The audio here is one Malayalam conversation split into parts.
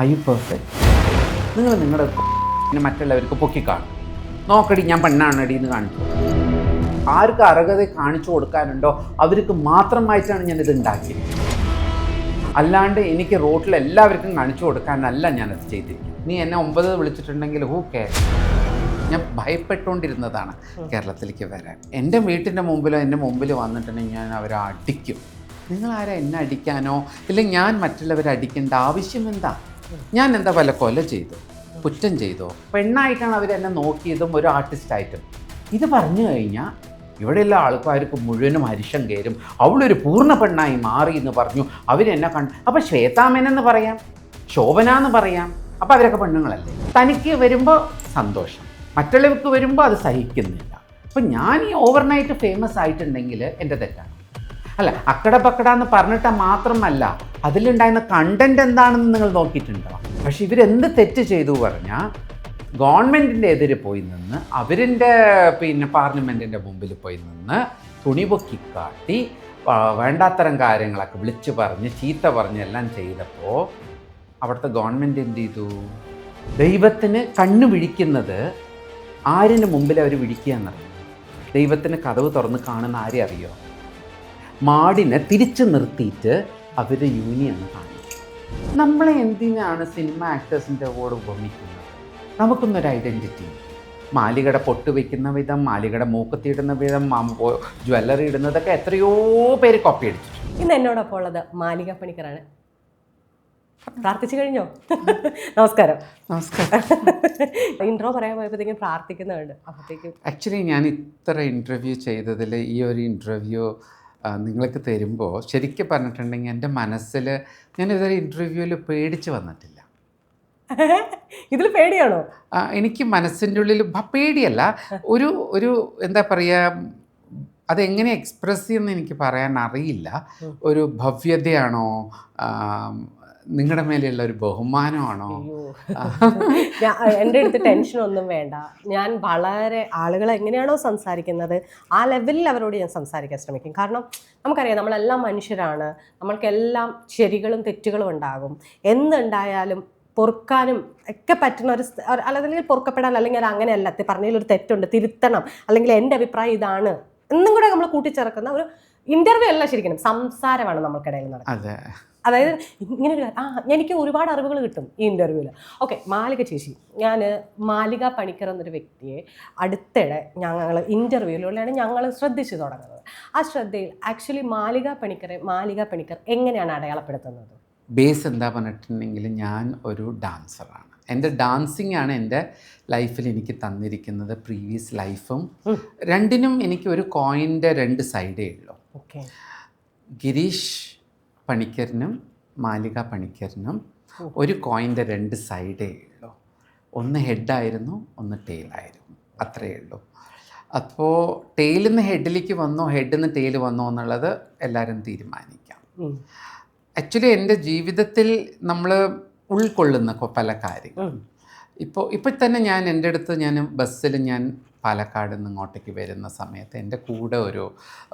I U perfect? നിങ്ങൾ നിങ്ങളുടെ മറ്റുള്ളവർക്ക് പൊക്കിക്കാണും. നോക്കടി ഞാൻ പെണ്ണാണടി എന്ന് കാണിച്ചു. ആർക്ക് അർഹത കാണിച്ചു കൊടുക്കാനുണ്ടോ അവർക്ക് മാത്രമായിട്ടാണ് ഞാനിത് ഉണ്ടാക്കിയത്. അല്ലാണ്ട് എനിക്ക് റോട്ടിൽ എല്ലാവർക്കും കാണിച്ചു കൊടുക്കാനല്ല ഞാനത് ചെയ്തിരിക്കുന്നത്. നീ എന്നെ 9 വിളിച്ചിട്ടുണ്ടെങ്കിൽ ഹൂ കെയർ? ഞാൻ ഭയപ്പെട്ടുകൊണ്ടിരുന്നതാണ് കേരളത്തിലേക്ക് വരാൻ. എൻ്റെ വീട്ടിൻ്റെ മുമ്പിലോ എൻ്റെ മുമ്പിൽ വന്നിട്ടുണ്ടെങ്കിൽ ഞാൻ അവരെ അടിക്കും. നിങ്ങളാരാ എന്നെ അടിക്കാനോ ഇല്ലെങ്കിൽ ഞാൻ മറ്റുള്ളവരെ അടിക്കേണ്ട ആവശ്യം എന്താ? ഞാൻ എന്താ വല്ല കൊല ചെയ്തോ, കുറ്റം ചെയ്തോ? പെണ്ണായിട്ടാണ് അവരെന്നെ നോക്കിയതും ഒരു ആർട്ടിസ്റ്റായിട്ടും. ഇത് പറഞ്ഞു കഴിഞ്ഞാൽ ഇവിടെയുള്ള ആൾക്കാർക്ക് മുഴുവനും അരിശം കയറും. അവളൊരു പൂർണ്ണ പെണ്ണായി മാറി എന്ന് പറഞ്ഞു അവരെന്നെ കണ്ടു. അപ്പോൾ ശ്വേതാമേനെന്ന് പറയാം, ശോഭന എന്ന് പറയാം. അപ്പോൾ അവരൊക്കെ പെണ്ണുങ്ങളല്ലേ? തനിക്ക് വരുമ്പോൾ സന്തോഷം, മറ്റുള്ളവർക്ക് വരുമ്പോൾ അത് സഹിക്കുന്നില്ല. അപ്പം ഞാൻ ഈ ഓവർനൈറ്റ് ഫേമസ് ആയിട്ടുണ്ടെങ്കിൽ എൻ്റെ തെറ്റാണ്. അല്ല, അക്കട പക്കട എന്ന് പറഞ്ഞിട്ട് മാത്രമല്ല, അതിലുണ്ടായിരുന്ന കണ്ടൻറ് എന്താണെന്ന് നിങ്ങൾ നോക്കിയിട്ടുണ്ടോ? പക്ഷെ ഇവരെന്ത് തെറ്റ് ചെയ്തു പറഞ്ഞാൽ ഗവൺമെൻറ്റിൻ്റെ എതിരെ പോയി നിന്ന്, അവരിൻ്റെ പാർലമെൻറ്റിൻ്റെ മുമ്പിൽ പോയി നിന്ന് തുണി പൊക്കി കാട്ടി വേണ്ടാത്തരം കാര്യങ്ങളൊക്കെ വിളിച്ചു പറഞ്ഞ് ചീത്ത പറഞ്ഞ് എല്ലാം ചെയ്തപ്പോൾ അവിടുത്തെ ഗവൺമെൻറ് എന്ത് ചെയ്തു? ദൈവത്തിന് കണ്ണു വിഴിക്കുന്നത് ആരിന് മുമ്പിൽ അവർ വിഴിക്കുക എന്നറിയും. ദൈവത്തിന് കതവ് തുറന്ന് കാണുന്ന ആരെ അറിയോ? മാടിനെ തിരിച്ചു നിർത്തിയിട്ട് അവർ യൂണിയൻ കാണിച്ചു. നമ്മളെ എന്തിനാണ് സിനിമ ആക്ടേഴ്സിൻ്റെ കൂടെ ഉപമിക്കുന്നത്? നമുക്കൊന്നൊരു ഐഡൻറ്റിറ്റി. മാലികയുടെ പൊട്ട് വയ്ക്കുന്ന വിധം, മാലികയുടെ മൂക്കത്തിയിടുന്ന വിധം, ജ്വല്ലറി ഇടുന്നതൊക്കെ എത്രയോ പേര് കോപ്പി അടിച്ചിട്ടുണ്ട്. ഇന്ന് എന്നോടൊപ്പം ഉള്ളത് മാലിക പണിക്കറാണ്. പ്രാർത്ഥിച്ചു കഴിഞ്ഞോ? നമസ്കാരം. നമസ്കാരം. ഇൻട്രോ പറയാൻ പോയപ്പോഴത്തേക്കും പ്രാർത്ഥിക്കുന്നുണ്ട്. അപ്പോഴത്തേക്കും ആക്ച്വലി ഞാൻ ഇത്ര ഇൻ്റർവ്യൂ ചെയ്തതിൽ ഈ ഒരു ഇൻ്റർവ്യൂ നിങ്ങൾക്ക് തരുമ്പോൾ ശരിക്കും പറഞ്ഞിട്ടുണ്ടെങ്കിൽ എൻ്റെ മനസ്സിൽ ഞാനിതൊരു ഇൻ്റർവ്യൂവിൽ പേടിച്ച് വന്നിട്ടില്ല. ഇതിൽ പേടിയാണോ? എനിക്ക് മനസ്സിൻ്റെ ഉള്ളിൽ പേടിയല്ല, ഒരു എന്താ പറയുക, അതെങ്ങനെ എക്സ്പ്രസ് ചെയ്യുമെന്ന് എനിക്ക് പറയാൻ അറിയില്ല. ഒരു ഭവ്യതയാണോ, നിങ്ങളുടെ മേലെയുള്ള ഒരു ബഹുമാനമാണോ? എൻ്റെ അടുത്ത് ടെൻഷനൊന്നും വേണ്ട. ഞാൻ വളരെ ആളുകൾ എങ്ങനെയാണോ സംസാരിക്കുന്നത് ആ ലെവലിൽ അവരോട് ഞാൻ സംസാരിക്കാൻ ശ്രമിക്കും. കാരണം നമുക്കറിയാം, നമ്മളെല്ലാം മനുഷ്യരാണ്, നമ്മൾക്കെല്ലാം ശരികളും തെറ്റുകളും ഉണ്ടാകും. എന്തുണ്ടായാലും പൊറുക്കാനും ഒക്കെ പറ്റുന്ന ഒരു അല്ലെങ്കിൽ പൊറുക്കപ്പെടാൻ, അല്ലെങ്കിൽ അങ്ങനെയല്ല, പറഞ്ഞതിലൊരു തെറ്റുണ്ട്, തിരുത്തണം, അല്ലെങ്കിൽ എൻ്റെ അഭിപ്രായം ഇതാണ് എന്നും കൂടെ നമ്മൾ കൂട്ടിച്ചേർക്കുന്ന ഒരു ഇൻ്റർവ്യൂ അല്ല, ശരിക്കും സംസാരമാണ് നമ്മൾക്കിടയിൽ നടക്കുന്നത്. അതായത് ഇങ്ങനെ ഒരു എനിക്ക് ഒരുപാട് അറിവുകൾ കിട്ടും ഈ ഇൻ്റർവ്യൂവിൽ. ഓക്കെ, മാലിക ചേച്ചി, ഞാൻ മാലിക പണിക്കർ എന്നൊരു വ്യക്തിയെ അടുത്തിടെ ഞങ്ങൾ ഇൻ്റർവ്യൂവിലൂടെയാണ് ഞങ്ങൾ ശ്രദ്ധിച്ചു തുടങ്ങുന്നത്. ആ ശ്രദ്ധയിൽ ആക്ച്വലി മാലിക പണിക്കർ എങ്ങനെയാണ് അടയാളപ്പെടുത്തുന്നത്? ബേസ് എന്താ പറഞ്ഞിട്ടുണ്ടെങ്കിൽ, ഞാൻ ഒരു ഡാൻസറാണ്. എൻ്റെ ഡാൻസിങ് ആണ് എൻ്റെ ലൈഫിൽ എനിക്ക് തന്നിരിക്കുന്നത് പ്രീവിയസ് ലൈഫും. രണ്ടിനും എനിക്ക് ഒരു കോയിൻ്റെ 2 സൈഡേ ഉള്ളൂ. ഓക്കെ, ഗിരീഷ് പണിക്കറിനും മാലിക പണിക്കറിനും ഒരു കോയിൻ്റെ 2 സൈഡേ ഉള്ളൂ. ഒന്ന് ഹെഡായിരുന്നു, ഒന്ന് ടെയിലായിരുന്നു, അത്രയേ ഉള്ളൂ. അപ്പോൾ ടെയിലിൽ നിന്ന് ഹെഡിലേക്ക് വന്നോ, ഹെഡിൽ നിന്ന് ടെയിൽ വന്നോ എന്നുള്ളത് എല്ലാവരും തീരുമാനിക്കാം. ആക്ച്വലി എൻ്റെ ജീവിതത്തിൽ നമ്മൾ ഉൾക്കൊള്ളുന്ന പല കാര്യങ്ങളും ഇപ്പോൾ തന്നെ എൻ്റെ അടുത്ത് ബസ്സിൽ ഞാൻ പാലക്കാട് നിന്ന് ഇങ്ങോട്ടേക്ക് വരുന്ന സമയത്ത് എൻ്റെ കൂടെ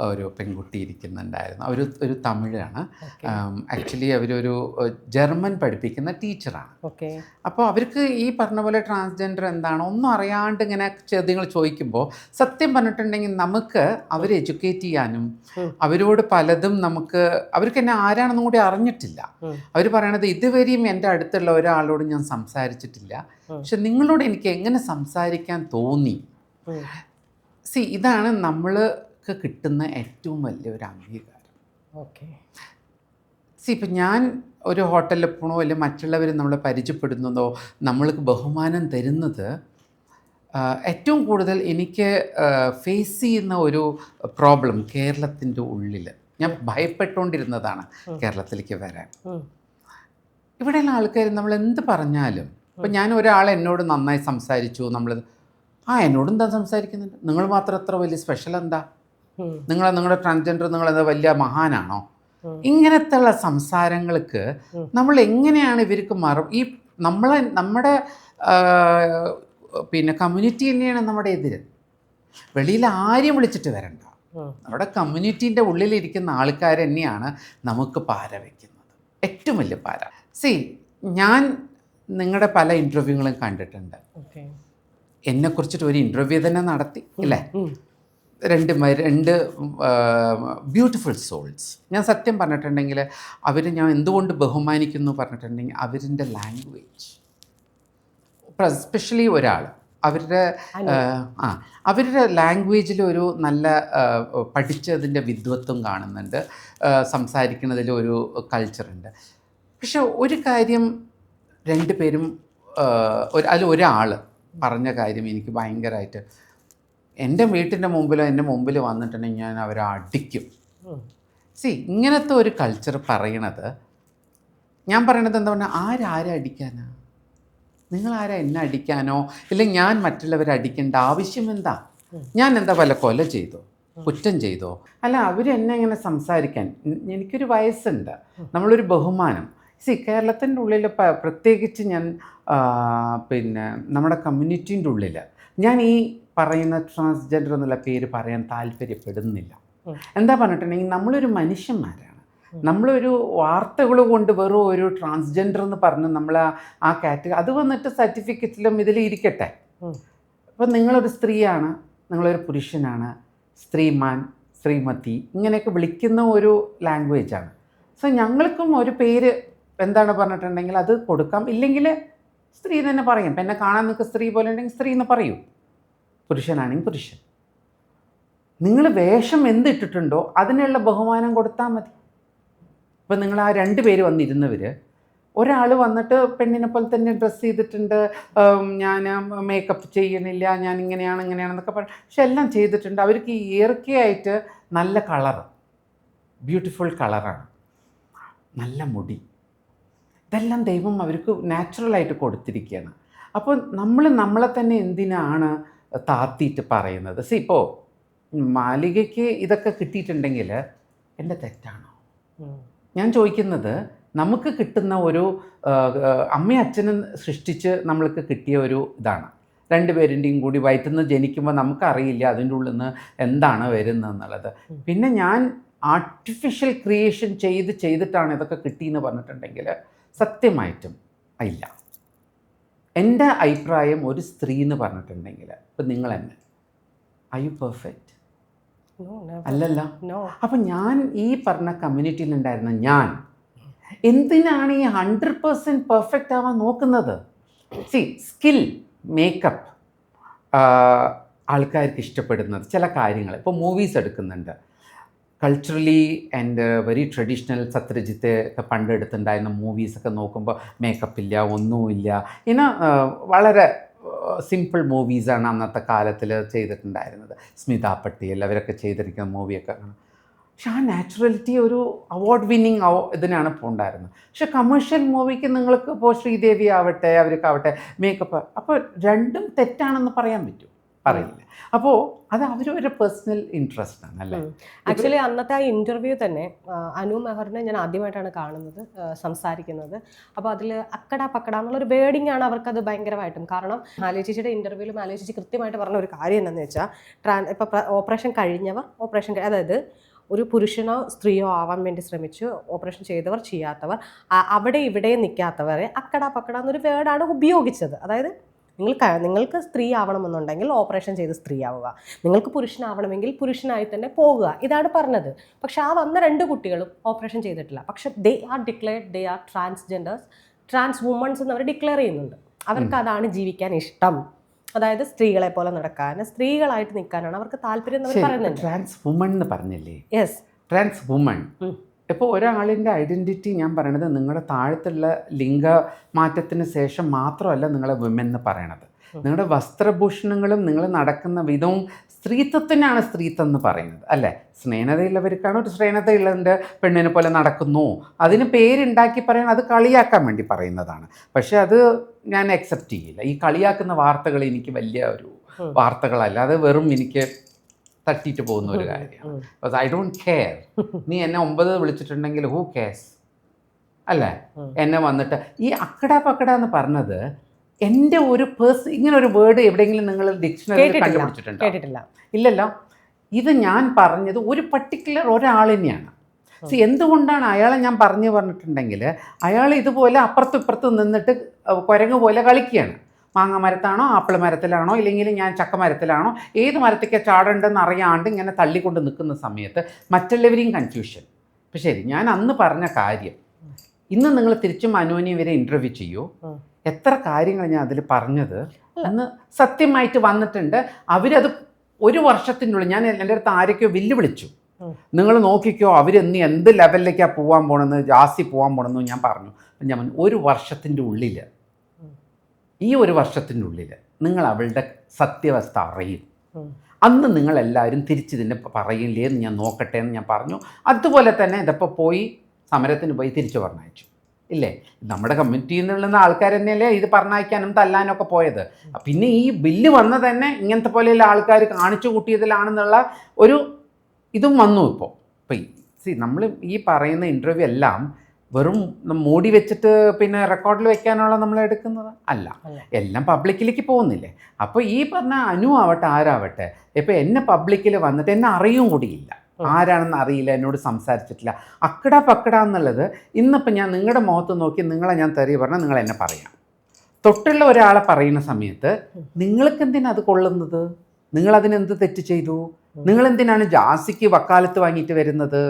ഒരു പെൺകുട്ടി ഇരിക്കുന്നുണ്ടായിരുന്നു. ഒരു തമിഴാണ്. ആക്ച്വലി അവരൊരു ജർമ്മൻ പഠിപ്പിക്കുന്ന ടീച്ചറാണ്. അപ്പോൾ അവർക്ക് ഈ പറഞ്ഞ പോലെ ട്രാൻസ്ജെൻഡർ എന്താണോ ഒന്നും അറിയാണ്ട് ഇങ്ങനെ ചോദ്യങ്ങൾ ചോദിക്കുമ്പോൾ സത്യം പറഞ്ഞിട്ടുണ്ടെങ്കിൽ നമുക്ക് അവരെ എഡ്യൂക്കേറ്റ് ചെയ്യാനും അവരോട് പലതും അവർക്ക് എന്നെ ആരാണെന്നും കൂടി അറിഞ്ഞിട്ടില്ല. അവർ പറയണത് ഇതുവരെയും എൻ്റെ അടുത്തുള്ള ഒരാളോട് ഞാൻ സംസാരിച്ചിട്ടില്ല, പക്ഷെ നിങ്ങളോട് എനിക്ക് എങ്ങനെ സംസാരിക്കാൻ തോന്നി. ഇതാണ് നമ്മൾക്ക് കിട്ടുന്ന ഏറ്റവും വലിയൊരു അംഗീകാരം. ഓക്കെ, ഇപ്പം ഞാൻ ഒരു ഹോട്ടലിൽ പോകണോ അല്ലെങ്കിൽ മറ്റുള്ളവർ നമ്മളെ പരിചയപ്പെടുന്നതോ നമ്മൾക്ക് ബഹുമാനം തരുന്നത് ഏറ്റവും കൂടുതൽ എനിക്ക് ഫേസ് ചെയ്യുന്ന ഒരു പ്രോബ്ലം കേരളത്തിൻ്റെ ഉള്ളിൽ ഞാൻ ഭയപ്പെട്ടുകൊണ്ടിരുന്നതാണ് കേരളത്തിലേക്ക് വരാൻ. ഇവിടെയുള്ള ആൾക്കാർ നമ്മൾ എന്ത് പറഞ്ഞാലും, ഇപ്പം ഞാൻ ഒരാൾ എന്നോട് നന്നായി സംസാരിച്ചു, എന്നോട് എന്താ സംസാരിക്കുന്നുണ്ട്, നിങ്ങൾ മാത്രം എത്ര വലിയ സ്പെഷ്യൽ എന്താ, നിങ്ങളുടെ ട്രാൻസ്ജെൻഡർ നിങ്ങളെന്താ വലിയ മഹാനാണോ? ഇങ്ങനത്തെ ഉള്ള സംസാരങ്ങൾക്ക് നമ്മൾ എങ്ങനെയാണ് ഇവർക്ക് നമ്മുടെ കമ്മ്യൂണിറ്റി തന്നെയാണ് നമ്മുടെ എതിര്. വെളിയിൽ ആരും വിളിച്ചിട്ട് വരണ്ട, നമ്മുടെ കമ്മ്യൂണിറ്റീൻ്റെ ഉള്ളിലിരിക്കുന്ന ആൾക്കാർ തന്നെയാണ് നമുക്ക് പാര വയ്ക്കുന്നത്, ഏറ്റവും വലിയ പാര. ഞാൻ നിങ്ങളുടെ പല ഇൻ്റർവ്യൂകളും കണ്ടിട്ടുണ്ട്. ഓക്കെ. എന്നെക്കുറിച്ചിട്ട് ഒരു ഇൻ്റർവ്യൂ തന്നെ നടത്തി അല്ലേ? രണ്ട് ബ്യൂട്ടിഫുൾ സോൾസ്. ഞാൻ സത്യം പറഞ്ഞിട്ടുണ്ടെങ്കിൽ ഞാൻ എന്തുകൊണ്ട് ബഹുമാനിക്കുന്നു പറഞ്ഞിട്ടുണ്ടെങ്കിൽ അവരുടെ ലാംഗ്വേജ്, എസ്പെഷ്യലി ഒരാൾ അവരുടെ ലാംഗ്വേജിൽ ഒരു നല്ല പഠിച്ചതിൻ്റെ വിദ്വത്വം കാണുന്നുണ്ട്, സംസാരിക്കുന്നതിൽ ഒരു കൾച്ചറുണ്ട്. പക്ഷെ ഒരു കാര്യം രണ്ടുപേരും ഒരാൾ പറഞ്ഞ കാര്യം എനിക്ക് ഭയങ്കരമായിട്ട്, എൻ്റെ വീട്ടിൻ്റെ മുമ്പിലോ എൻ്റെ മുമ്പിൽ വന്നിട്ടുണ്ടെങ്കിൽ ഞാൻ അവരെ അടിക്കും. ഇങ്ങനത്തെ ഒരു കൾച്ചർ പറയണത്, ഞാൻ പറയണത് എന്താ പറഞ്ഞാൽ ആരെ അടിക്കാനാ? നിങ്ങളാരാ എന്നെ അടിക്കാനോ ഇല്ലെങ്കിൽ ഞാൻ മറ്റുള്ളവരെ അടിക്കേണ്ട ആവശ്യം എന്താ? ഞാൻ എന്താ വല്ല കൊല ചെയ്തോ, കുറ്റം ചെയ്തോ? അല്ല, അവരെന്നെ ഇങ്ങനെ സംസാരിക്കാൻ, എനിക്കൊരു വയസ്സുണ്ട്, നമ്മളൊരു ബഹുമാനം. കേരളത്തിൻ്റെ ഉള്ളിൽ പ്രത്യേകിച്ച് ഞാൻ നമ്മുടെ കമ്മ്യൂണിറ്റീൻ്റെ ഉള്ളിൽ ഞാൻ ഈ പറയുന്ന ട്രാൻസ്ജെൻഡർ എന്നുള്ള പേര് പറയാൻ താല്പര്യപ്പെടുന്നില്ല. എന്താ പറഞ്ഞിട്ടുണ്ടെങ്കിൽ നമ്മളൊരു മനുഷ്യന്മാരാണ്. നമ്മളൊരു വാർത്തകൾ കൊണ്ട് വെറും ഒരു ട്രാൻസ്ജെൻഡർ എന്ന് പറഞ്ഞ് നമ്മൾ ആ കാറ്റഗറി അത് വന്നിട്ട് സർട്ടിഫിക്കറ്റിലും ഇതിൽ ഇരിക്കട്ടെ. അപ്പോൾ നിങ്ങളൊരു സ്ത്രീയാണ്, നിങ്ങളൊരു പുരുഷനാണ്, സ്ത്രീമാൻ, ശ്രീമതി ഇങ്ങനെയൊക്കെ വിളിക്കുന്ന ഒരു ലാംഗ്വേജാണ്. ഞങ്ങൾക്കും ഒരു പേര് എന്താണ് പറഞ്ഞിട്ടുണ്ടെങ്കിൽ അത് കൊടുക്കാം. ഇല്ലെങ്കിൽ സ്ത്രീ തന്നെ പറയും. ഇപ്പം എന്നെ കാണാൻ നിങ്ങൾക്ക് സ്ത്രീ പോലെ ഉണ്ടെങ്കിൽ സ്ത്രീ എന്ന് പറയൂ, പുരുഷനാണെങ്കിൽ പുരുഷൻ. നിങ്ങൾ വേഷം എന്തിട്ടിട്ടുണ്ടോ അതിനുള്ള ബഹുമാനം കൊടുത്താൽ മതി. ഇപ്പം നിങ്ങൾ ആ 2 പേര് വന്നിരുന്നവർ, ഒരാൾ വന്നിട്ട് പെണ്ണിനെ പോലെ തന്നെ ഡ്രസ്സ് ചെയ്തിട്ടുണ്ട്, ഞാൻ മേക്കപ്പ് ചെയ്യണില്ല, ഞാൻ ഇങ്ങനെയാണെന്നൊക്കെ പറയും. പക്ഷെ എല്ലാം ചെയ്തിട്ടുണ്ട്. അവർക്ക് ഈ ഇയർക്കയായിട്ട് നല്ല കളറ്, ബ്യൂട്ടിഫുൾ കളറാണ്, നല്ല മുടി, ഇതെല്ലാം ദൈവം അവർക്ക് നാച്ചുറലായിട്ട് കൊടുത്തിരിക്കുകയാണ്. അപ്പോൾ നമ്മളെ തന്നെ എന്തിനാണ് താത്തിയിട്ട് പറയുന്നത്? ഇപ്പോൾ മാലികയ്ക്ക് ഇതൊക്കെ കിട്ടിയിട്ടുണ്ടെങ്കിൽ എൻ്റെ തെറ്റാണോ? ഞാൻ ചോദിക്കുന്നത്, നമുക്ക് കിട്ടുന്ന ഒരു അമ്മയും അച്ഛനും സൃഷ്ടിച്ച് നമ്മൾക്ക് കിട്ടിയ ഒരു ഇതാണ്. 2 പേരിൻ്റെയും കൂടി വയറ്റിൽ നിന്ന് ജനിക്കുമ്പോൾ നമുക്കറിയില്ല അതിൻ്റെ ഉള്ളിൽ നിന്ന് എന്താണ് വരുന്നതെന്നുള്ളത്. പിന്നെ ഞാൻ ആർട്ടിഫിഷ്യൽ ക്രിയേഷൻ ചെയ്തിട്ടാണ് ഇതൊക്കെ കിട്ടിയെന്ന് പറഞ്ഞിട്ടുണ്ടെങ്കിൽ സത്യമായിട്ടും ഇല്ല. എൻ്റെ അഭിപ്രായം, ഒരു സ്ത്രീ എന്ന് പറഞ്ഞിട്ടുണ്ടെങ്കിൽ ഇപ്പം നിങ്ങൾ തന്നെ ആർ യു പെർഫെക്റ്റ്? അല്ലല്ലോ. അപ്പം ഞാൻ ഈ പറഞ്ഞ കമ്മ്യൂണിറ്റിയിലുണ്ടായിരുന്ന ഞാൻ എന്തിനാണ് ഈ 100% പെർഫെക്റ്റ് ആവാൻ നോക്കുന്നത്? സ്കിൽ, മേക്കപ്പ്, ആൾക്കാർക്ക് ഇഷ്ടപ്പെടുന്നത് ചില കാര്യങ്ങൾ. ഇപ്പോൾ മൂവീസ് എടുക്കുന്നുണ്ട്, culturally and very traditional. Satyajit ഒക്കെ പണ്ടെടുത്തുണ്ടായിരുന്ന മൂവീസൊക്കെ നോക്കുമ്പോൾ മേക്കപ്പില്ല, ഒന്നുമില്ല, വളരെ സിമ്പിൾ മൂവീസാണ് അന്നത്തെ കാലത്തിൽ ചെയ്തിട്ടുണ്ടായിരുന്നത്. സ്മിത പട്ടേൽ അവരൊക്കെ ചെയ്തിരിക്കുന്ന മൂവിയൊക്കെ കാണാം. പക്ഷെ ആ നാച്ചുറാലിറ്റി ഒരു അവാർഡ് വിന്നിങ് ഇതിനാണ് ഇപ്പോൾ ഉണ്ടായിരുന്നത്. പക്ഷെ കമേഴ്ഷ്യൽ മൂവിക്ക് നിങ്ങൾക്ക് ഇപ്പോൾ ശ്രീദേവി ആവട്ടെ അവർക്കാവട്ടെ മേക്കപ്പ്, അപ്പോൾ രണ്ടും തെറ്റാണെന്ന് പറയാൻ പറ്റും? പറയില്ല. അപ്പോൾ അത് അവരവരുടെ പേഴ്സണൽ ഇൻട്രസ്റ്റ് ആണ് അല്ലേ? ആക്ച്വലി അന്നത്തെ ആ ഇൻ്റർവ്യൂ തന്നെ അനു മെഹറിനെ ഞാൻ ആദ്യമായിട്ടാണ് കാണുന്നത്, സംസാരിക്കുന്നത്. അപ്പോൾ അതിൽ അക്കട പക്കട എന്നുള്ളൊരു വേർഡിംഗ് ആണ് അവർക്കത് ഭയങ്കരമായിട്ടും. കാരണം മാലി ചേച്ചിയുടെ ഇൻ്റർവ്യൂവിൽ മാലി ചേച്ചി കൃത്യമായിട്ട് പറഞ്ഞ ഒരു കാര്യം എന്താണെന്ന് വെച്ചാൽ, ഇപ്പോൾ ഓപ്പറേഷൻ കഴിഞ്ഞവർ, അതായത് ഒരു പുരുഷനോ സ്ത്രീയോ ആവാൻ വേണ്ടി ശ്രമിച്ചു ഓപ്പറേഷൻ ചെയ്തവർ, ചെയ്യാത്തവർ, അവിടെ ഇവിടെ നിൽക്കാത്തവരെ അക്കട പക്കട എന്നൊരു വേർഡാണ് ഉപയോഗിച്ചത്. അതായത് നിങ്ങൾക്ക് സ്ത്രീ ആവണമെന്നുണ്ടെങ്കിൽ ഓപ്പറേഷൻ ചെയ്ത് സ്ത്രീ ആവുക, നിങ്ങൾക്ക് പുരുഷനാവണമെങ്കിൽ പുരുഷനായി തന്നെ പോകുക, ഇതാണ് പറഞ്ഞത്. പക്ഷെ ആ വന്ന 2 കുട്ടികളും ഓപ്പറേഷൻ ചെയ്തിട്ടില്ല. പക്ഷെ they are transgenders, trans womans എന്ന് അവർ ഡിക്ലെയർ ചെയ്യുന്നുണ്ട്. അവർക്ക് അതാണ് ജീവിക്കാൻ ഇഷ്ടം. അതായത് സ്ത്രീകളെ പോലെ നടക്കാൻ, സ്ത്രീകളായിട്ട് നിൽക്കാനാണ് അവർക്ക് താല്പര്യം എന്ന് അവർ പറയുന്നുണ്ട്. ട്രാൻസ് വുമൺ എന്ന് പറഞ്ഞില്ലേ? Yes, trans woman. ഇപ്പോൾ ഒരാളിൻ്റെ ഐഡൻറ്റിറ്റി ഞാൻ പറയണത് നിങ്ങളുടെ താഴത്തുള്ള ലിംഗ മാറ്റത്തിന് ശേഷം മാത്രമല്ല നിങ്ങളെ വിമൻ എന്ന് പറയണത്. നിങ്ങളുടെ വസ്ത്രഭൂഷണങ്ങളും നിങ്ങൾ നടക്കുന്ന വിധവും സ്ത്രീത്വത്തിനാണ് സ്ത്രീത്വം എന്ന് പറയുന്നത് അല്ലേ? സ്നേഹതയുള്ളവർക്കാണ് ഒരു സ്നേഹതയുള്ളതിൻ്റെ പെണ്ണിനെ പോലെ നടക്കുന്നു, അതിന് പേരുണ്ടാക്കി പറയുന്നത്, അത് കളിയാക്കാൻ വേണ്ടി പറയുന്നതാണ്. പക്ഷേ അത് ഞാൻ അക്സെപ്റ്റ് ചെയ്യില്ല. ഈ കളിയാക്കുന്ന വാർത്തകൾ എനിക്ക് വലിയ ഒരു വാർത്തകളല്ല, അത് വെറും എനിക്ക് തട്ടിയിട്ട് പോകുന്ന ഒരു കാര്യമാണ്. Because I don't care. നീ എന്നെ 9 വിളിച്ചിട്ടുണ്ടെങ്കിൽ ഹൂ കെയർസ് അല്ലേ? എന്നെ വന്നിട്ട് ഈ അക്കട പക്കട എന്ന് പറഞ്ഞത് എൻ്റെ ഒരു ഇങ്ങനെ ഒരു വേർഡ് എവിടെയെങ്കിലും നിങ്ങൾ ഡിക്ഷണറിയിൽ കണ്ടുപിടിച്ചിട്ടുണ്ടോ? കേട്ടിട്ടില്ല. ഇല്ലല്ലോ. ഇത് ഞാൻ പറഞ്ഞത് ഒരു പർട്ടിക്കുലർ ഒരാളിനെയാണ്. എന്തുകൊണ്ടാണ് അയാളെ ഞാൻ പറഞ്ഞിട്ടുണ്ടെങ്കിൽ അയാൾ ഇതുപോലെ അപ്പുറത്തും ഇപ്പുറത്തും നിന്നിട്ട് കുരങ്ങ് പോലെ കളിക്കുകയാണ്. മാങ്ങ മരത്താണോ ആപ്പിൾ മരത്തിലാണോ ഇല്ലെങ്കിൽ ഞാൻ ചക്ക മരത്തിലാണോ ഏത് മരത്തേക്ക് ചാടേണ്ടെന്ന് അറിയാണ്ട് ഇങ്ങനെ തള്ളിക്കൊണ്ട് നിൽക്കുന്ന സമയത്ത് മറ്റുള്ളവരെയും കൺഫ്യൂഷൻ. അപ്പം ശരി, ഞാൻ അന്ന് പറഞ്ഞ കാര്യം ഇന്ന് നിങ്ങൾ തിരിച്ചും അനുവിനെ ഇവരെ ഇൻ്റർവ്യൂ ചെയ്യൂ. എത്ര കാര്യങ്ങൾ ഞാൻ അതിൽ പറഞ്ഞത് അന്ന് സത്യമായിട്ട് വന്നിട്ടുണ്ട്. അവരത് ഒരു വർഷത്തിനുള്ളിൽ ഞാൻ എൻ്റെ അടുത്ത് ആരൊക്കെയോ വെല്ലുവിളിച്ചു, നിങ്ങൾ നോക്കിക്കോ അവരെന്ന് എന്ത് ലെവലിലേക്കാണ് പോകാൻ പോകണമെന്ന്, ജാസ്തി പോകാൻ പോകണമെന്ന് ഞാൻ പറഞ്ഞു. ഞാൻ ഒരു വർഷത്തിൻ്റെ ഉള്ളിൽ, ഈ ഒരു വർഷത്തിൻ്റെ ഉള്ളിൽ നിങ്ങൾ അവളുടെ സത്യാവസ്ഥ അറിയും. അന്ന് നിങ്ങളെല്ലാവരും തിരിച്ചിതിൻ്റെ പറയില്ലേ എന്ന് ഞാൻ നോക്കട്ടെ എന്ന് ഞാൻ പറഞ്ഞു. അതുപോലെ തന്നെ ഇതിപ്പോൾ പോയി സമരത്തിന് പോയി തിരിച്ചു പറഞ്ഞയച്ചു ഇല്ലേ. നമ്മുടെ കമ്മ്യൂണിറ്റിയിൽ നിന്നുള്ള ആൾക്കാർ തന്നെയല്ലേ ഇത് പറഞ്ഞയക്കാനും തല്ലാനും ഒക്കെ പോയത്. പിന്നെ ഈ ബില്ല് വന്ന തന്നെ ഇങ്ങനത്തെ പോലെയുള്ള ആൾക്കാർ കാണിച്ചു കൂട്ടിയതിലാണെന്നുള്ള ഒരു ഇതും വന്നു. ഇപ്പോൾ നമ്മൾ ഈ പറയുന്ന ഇൻ്റർവ്യൂ എല്ലാം വെറും മൂടി വെച്ചിട്ട് പിന്നെ റെക്കോർഡിൽ വെക്കാനുള്ള നമ്മൾ എടുക്കുന്നത് അല്ല, എല്ലാം പബ്ലിക്കിലേക്ക് പോകുന്നില്ലേ. അപ്പോൾ ഈ പറഞ്ഞ അനു ആവട്ടെ ആരാവട്ടെ, ഇപ്പോൾ എന്നെ പബ്ലിക്കിൽ വന്നിട്ട് എന്നെ അറിയും കൂടിയില്ല, ആരാണെന്ന് അറിയില്ല, എന്നോട് സംസാരിച്ചിട്ടില്ല. അക്കട പക്കട എന്നുള്ളത് ഇന്നിപ്പോൾ ഞാൻ നിങ്ങളുടെ മുഖത്ത് നോക്കി നിങ്ങളെ ഞാൻ തെറി പറഞ്ഞാൽ നിങ്ങൾ എന്നെ പറയാം. തൊട്ടുള്ള ഒരാളെ പറയുന്ന സമയത്ത് നിങ്ങൾക്ക് എന്തിനാ അത് കൊള്ളുന്നത്? നിങ്ങളതിനെന്ത് തെറ്റ് ചെയ്തു? നിങ്ങളെന്തിനാണ് ജാസിക്ക് വക്കാലത്ത് വാങ്ങിയിട്ട് വരുന്നത്?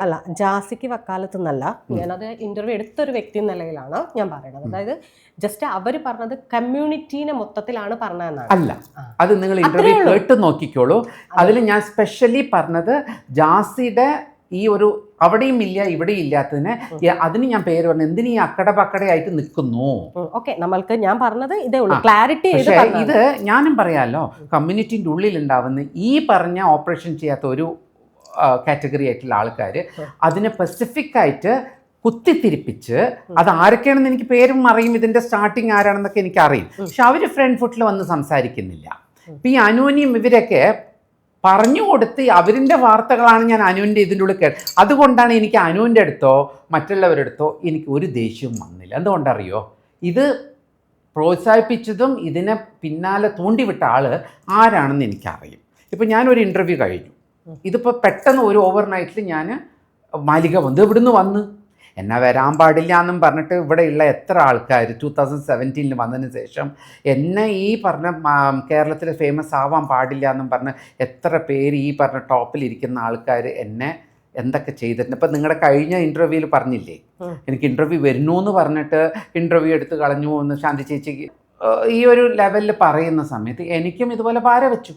അല്ല, ജാസിക്ക് വക്കാലത്ത് നിന്നല്ല, ഞാനത് ഇൻ്റർവ്യൂ എടുത്തൊരു വ്യക്തി നിലയിലാണ് ഞാൻ പറയുന്നത്. അതായത് ജസ്റ്റ് അവർ പറഞ്ഞത് കമ്മ്യൂണിറ്റീനെ മൊത്തത്തിലാണ് പറഞ്ഞതെന്നാണ്. അല്ല, അത് നിങ്ങൾ ഇൻ്റർവ്യൂ കേട്ട് നോക്കിക്കോളൂ. അതിൽ ഞാൻ സ്പെഷ്യലി പറഞ്ഞത് ജാസിയുടെ ഈ ഒരു അവിടെയും ഇല്ല ഇവിടെയും ഇല്ലാത്തതിന് അതിന് ഞാൻ പേര് പറഞ്ഞു, എന്തിനീ അക്കട പക്കടയായിട്ട് നിൽക്കുന്നു. ഓക്കെ, നമ്മൾക്ക് ഞാൻ പറഞ്ഞത് ഇതേ ഉള്ളൂ, ക്ലാരിറ്റി. ഇത് ഞാനും പറയാമല്ലോ, കമ്മ്യൂണിറ്റിൻ്റെ ഉള്ളിൽ ഉണ്ടാവുന്ന ഈ പറഞ്ഞ ഓപ്പറേഷൻ ചെയ്യാത്ത ഒരു കാറ്റഗറി ആയിട്ടുള്ള ആൾക്കാർ അതിനെ സ്പെസിഫിക്കായിട്ട് കുത്തിത്തിരിപ്പിച്ച് അത് ആരൊക്കെയാണെന്ന് എനിക്ക് പേരും അറിയും, ഇതിൻ്റെ സ്റ്റാർട്ടിങ് ആരാണെന്നൊക്കെ എനിക്കറിയും. പക്ഷെ അവർ ഫ്രണ്ട് ഫുട്ടിൽ വന്ന് സംസാരിക്കുന്നില്ല. ഇപ്പം ഈ അനുവിനെയും ഇവരൊക്കെ പറഞ്ഞു കൊടുത്ത് അവരിൻ്റെ വാർത്തകളാണ് ഞാൻ അനുവിൻ്റെ ഇതിൻ്റെ ഉള്ളിൽ കേട്ടത്. അതുകൊണ്ടാണ് എനിക്ക് അനുവിൻ്റെ അടുത്തോ മറ്റുള്ളവരുടെ അടുത്തോ എനിക്ക് ഒരു ദേഷ്യവും വന്നില്ല. എന്തുകൊണ്ടറിയോ? ഇത് പ്രോത്സാഹിപ്പിച്ചതും ഇതിനെ പിന്നാലെ തൂണ്ടിവിട്ട ആൾ ആരാണെന്ന് എനിക്കറിയും. ഇപ്പം ഞാനൊരു ഇൻ്റർവ്യൂ കഴിഞ്ഞു, ഇതിപ്പോൾ പെട്ടെന്ന് ഒരു ഓവർനൈറ്റിൽ ഞാൻ മാലിക വന്ന് ഇവിടുന്ന് വന്ന് എന്നെ വരാൻ പാടില്ല എന്നും പറഞ്ഞിട്ട് ഇവിടെയുള്ള എത്ര ആൾക്കാർ 2017 വന്നതിന് ശേഷം എന്നെ ഈ പറഞ്ഞ കേരളത്തിൽ ഫേമസ് ആവാൻ പാടില്ല എന്നും പറഞ്ഞ് എത്ര പേര് ഈ പറഞ്ഞ ടോപ്പിലിരിക്കുന്ന ആൾക്കാർ എന്നെ എന്തൊക്കെ ചെയ്തിട്ടുണ്ട്. ഇപ്പം നിങ്ങളുടെ കഴിഞ്ഞ ഇൻ്റർവ്യൂവിൽ പറഞ്ഞില്ലേ, എനിക്ക് ഇൻ്റർവ്യൂ വരുന്നു എന്ന് പറഞ്ഞിട്ട് ഇൻ്റർവ്യൂ എടുത്ത് കളഞ്ഞു എന്ന് ശാന്തി ചേച്ചിക്ക് ഈ ഒരു ലെവലിൽ പറയുന്ന സമയത്ത് എനിക്കും ഇതുപോലെ പാര വെച്ചു.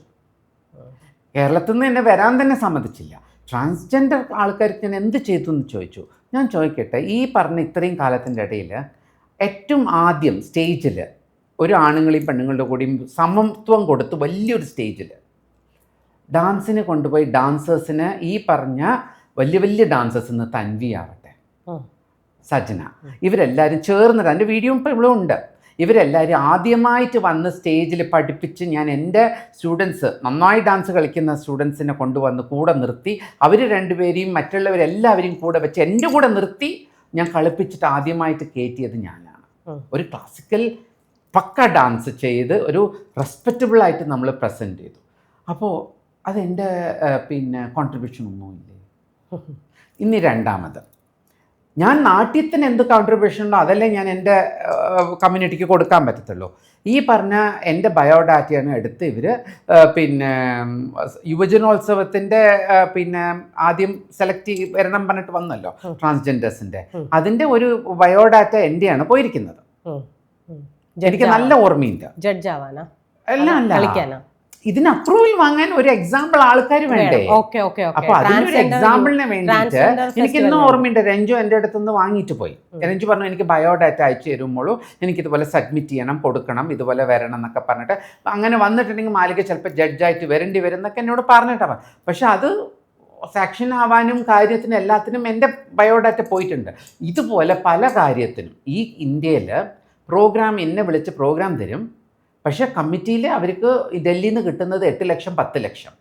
കേരളത്തിൽ നിന്ന് എന്നെ വരാൻ തന്നെ സമ്മതിച്ചില്ല. ട്രാൻസ്ജെൻഡർ ആൾക്കാർക്ക് ഞാൻ എന്ത് ചെയ്തു എന്ന് ചോദിച്ചു. ഞാൻ ചോദിക്കട്ടെ, ഈ പറഞ്ഞ ഇത്രയും കാലത്തിൻ്റെ ഇടയിൽ ഏറ്റവും ആദ്യം സ്റ്റേജിൽ ഒരു ആണുങ്ങളെയും പെണ്ണുങ്ങളുടെ കൂടിയും സമത്വം കൊടുത്ത് വലിയൊരു സ്റ്റേജിൽ ഡാൻസിന് കൊണ്ടുപോയി ഡാൻസേഴ്സിന് ഈ പറഞ്ഞ വലിയ വലിയ ഡാൻസേഴ്സ് ഇന്ന് തൻവി ആവട്ടെ, സജന, ഇവരെല്ലാവരും ചേർന്നിട്ട് എൻ്റെ വീഡിയോ ഇപ്പോൾ ഇവിടെ ഉണ്ട്. ഇവരെല്ലാവരും ആദ്യമായിട്ട് വന്ന് സ്റ്റേജിൽ പഠിപ്പിച്ച് ഞാൻ എൻ്റെ സ്റ്റുഡൻസ് നന്നായി ഡാൻസ് കളിക്കുന്ന സ്റ്റുഡൻസിനെ കൊണ്ടുവന്ന് കൂടെ നിർത്തി അവർ രണ്ടുപേരെയും മറ്റുള്ളവരെല്ലാവരെയും കൂടെ വെച്ച് എൻ്റെ കൂടെ നിർത്തി ഞാൻ കളിപ്പിച്ചിട്ട് ആദ്യമായിട്ട് കയറ്റിയത് ഞാനാണ്. ഒരു ക്ലാസിക്കൽ പക്ക ഡാൻസ് ചെയ്ത് ഒരു റെസ്പെക്റ്റബിളായിട്ട് നമ്മൾ പ്രസൻറ്റ് ചെയ്തു. അപ്പോൾ അതെൻ്റെ പിന്നെ കോൺട്രിബ്യൂഷൻ ഒന്നുമില്ലേ. ഇനി രണ്ടാമത്, ഞാൻ നാട്യത്തിന് എന്ത് കോൺട്രിബ്യൂഷൻ ഉണ്ടോ അതല്ലേ ഞാൻ എൻ്റെ കമ്മ്യൂണിറ്റിക്ക് കൊടുക്കാൻ പറ്റത്തുള്ളൂ. ഈ പറഞ്ഞ എൻ്റെ ബയോഡാറ്റയാണ് എടുത്ത് ഇവർ പിന്നെ യുവജനോത്സവത്തിൻ്റെ പിന്നെ ആദ്യം സെലക്ട് വരണം പറഞ്ഞിട്ട് വന്നല്ലോ ട്രാൻസ്ജെൻഡേഴ്സിൻ്റെ, അതിൻ്റെ ഒരു ബയോഡാറ്റ എൻ്റെയാണ് പോയിരിക്കുന്നത്. എനിക്ക് നല്ല ഓർമ്മയുണ്ട്. ജഡ്ജ് ആവാനാ എല്ലാം അല്ല, ഇതിന് അപ്രൂവൽ വാങ്ങാൻ ഒരു എക്സാമ്പിൾ ആൾക്കാർ വേണ്ടേ. അപ്പൊ അതിനൊരു എക്സാമ്പിളിന് വേണ്ടിയിട്ട് എനിക്ക് ഇന്നും ഓർമ്മയുണ്ട്, രഞ്ജു എൻ്റെ അടുത്തുനിന്ന് വാങ്ങിയിട്ട് പോയി. രഞ്ജു പറഞ്ഞു എനിക്ക് ബയോഡാറ്റ അയച്ചു തരുമ്പോഴും എനിക്കിതുപോലെ സബ്മിറ്റ് ചെയ്യണം, കൊടുക്കണം, ഇതുപോലെ വരണം എന്നൊക്കെ പറഞ്ഞിട്ട്. അങ്ങനെ വന്നിട്ടുണ്ടെങ്കിൽ മാലിക ചിലപ്പോൾ ജഡ്ജായിട്ട് വരേണ്ടി വരും എന്നൊക്കെ എന്നോട് പറഞ്ഞിട്ടാണ്. പക്ഷെ അത് സെക്ഷൻ ആവാനും കാര്യത്തിനും എല്ലാത്തിനും എൻ്റെ ബയോഡാറ്റ പോയിട്ടുണ്ട്. ഇതുപോലെ പല കാര്യത്തിനും ഈ ഇന്ത്യയിൽ പ്രോഗ്രാം എന്നെ വിളിച്ച് പ്രോഗ്രാം തരും. പക്ഷേ കമ്മിറ്റിയിൽ അവർക്ക് ഡൽഹിയിൽ നിന്ന് കിട്ടുന്നത് 8 ലക്ഷം 10 ലക്ഷം,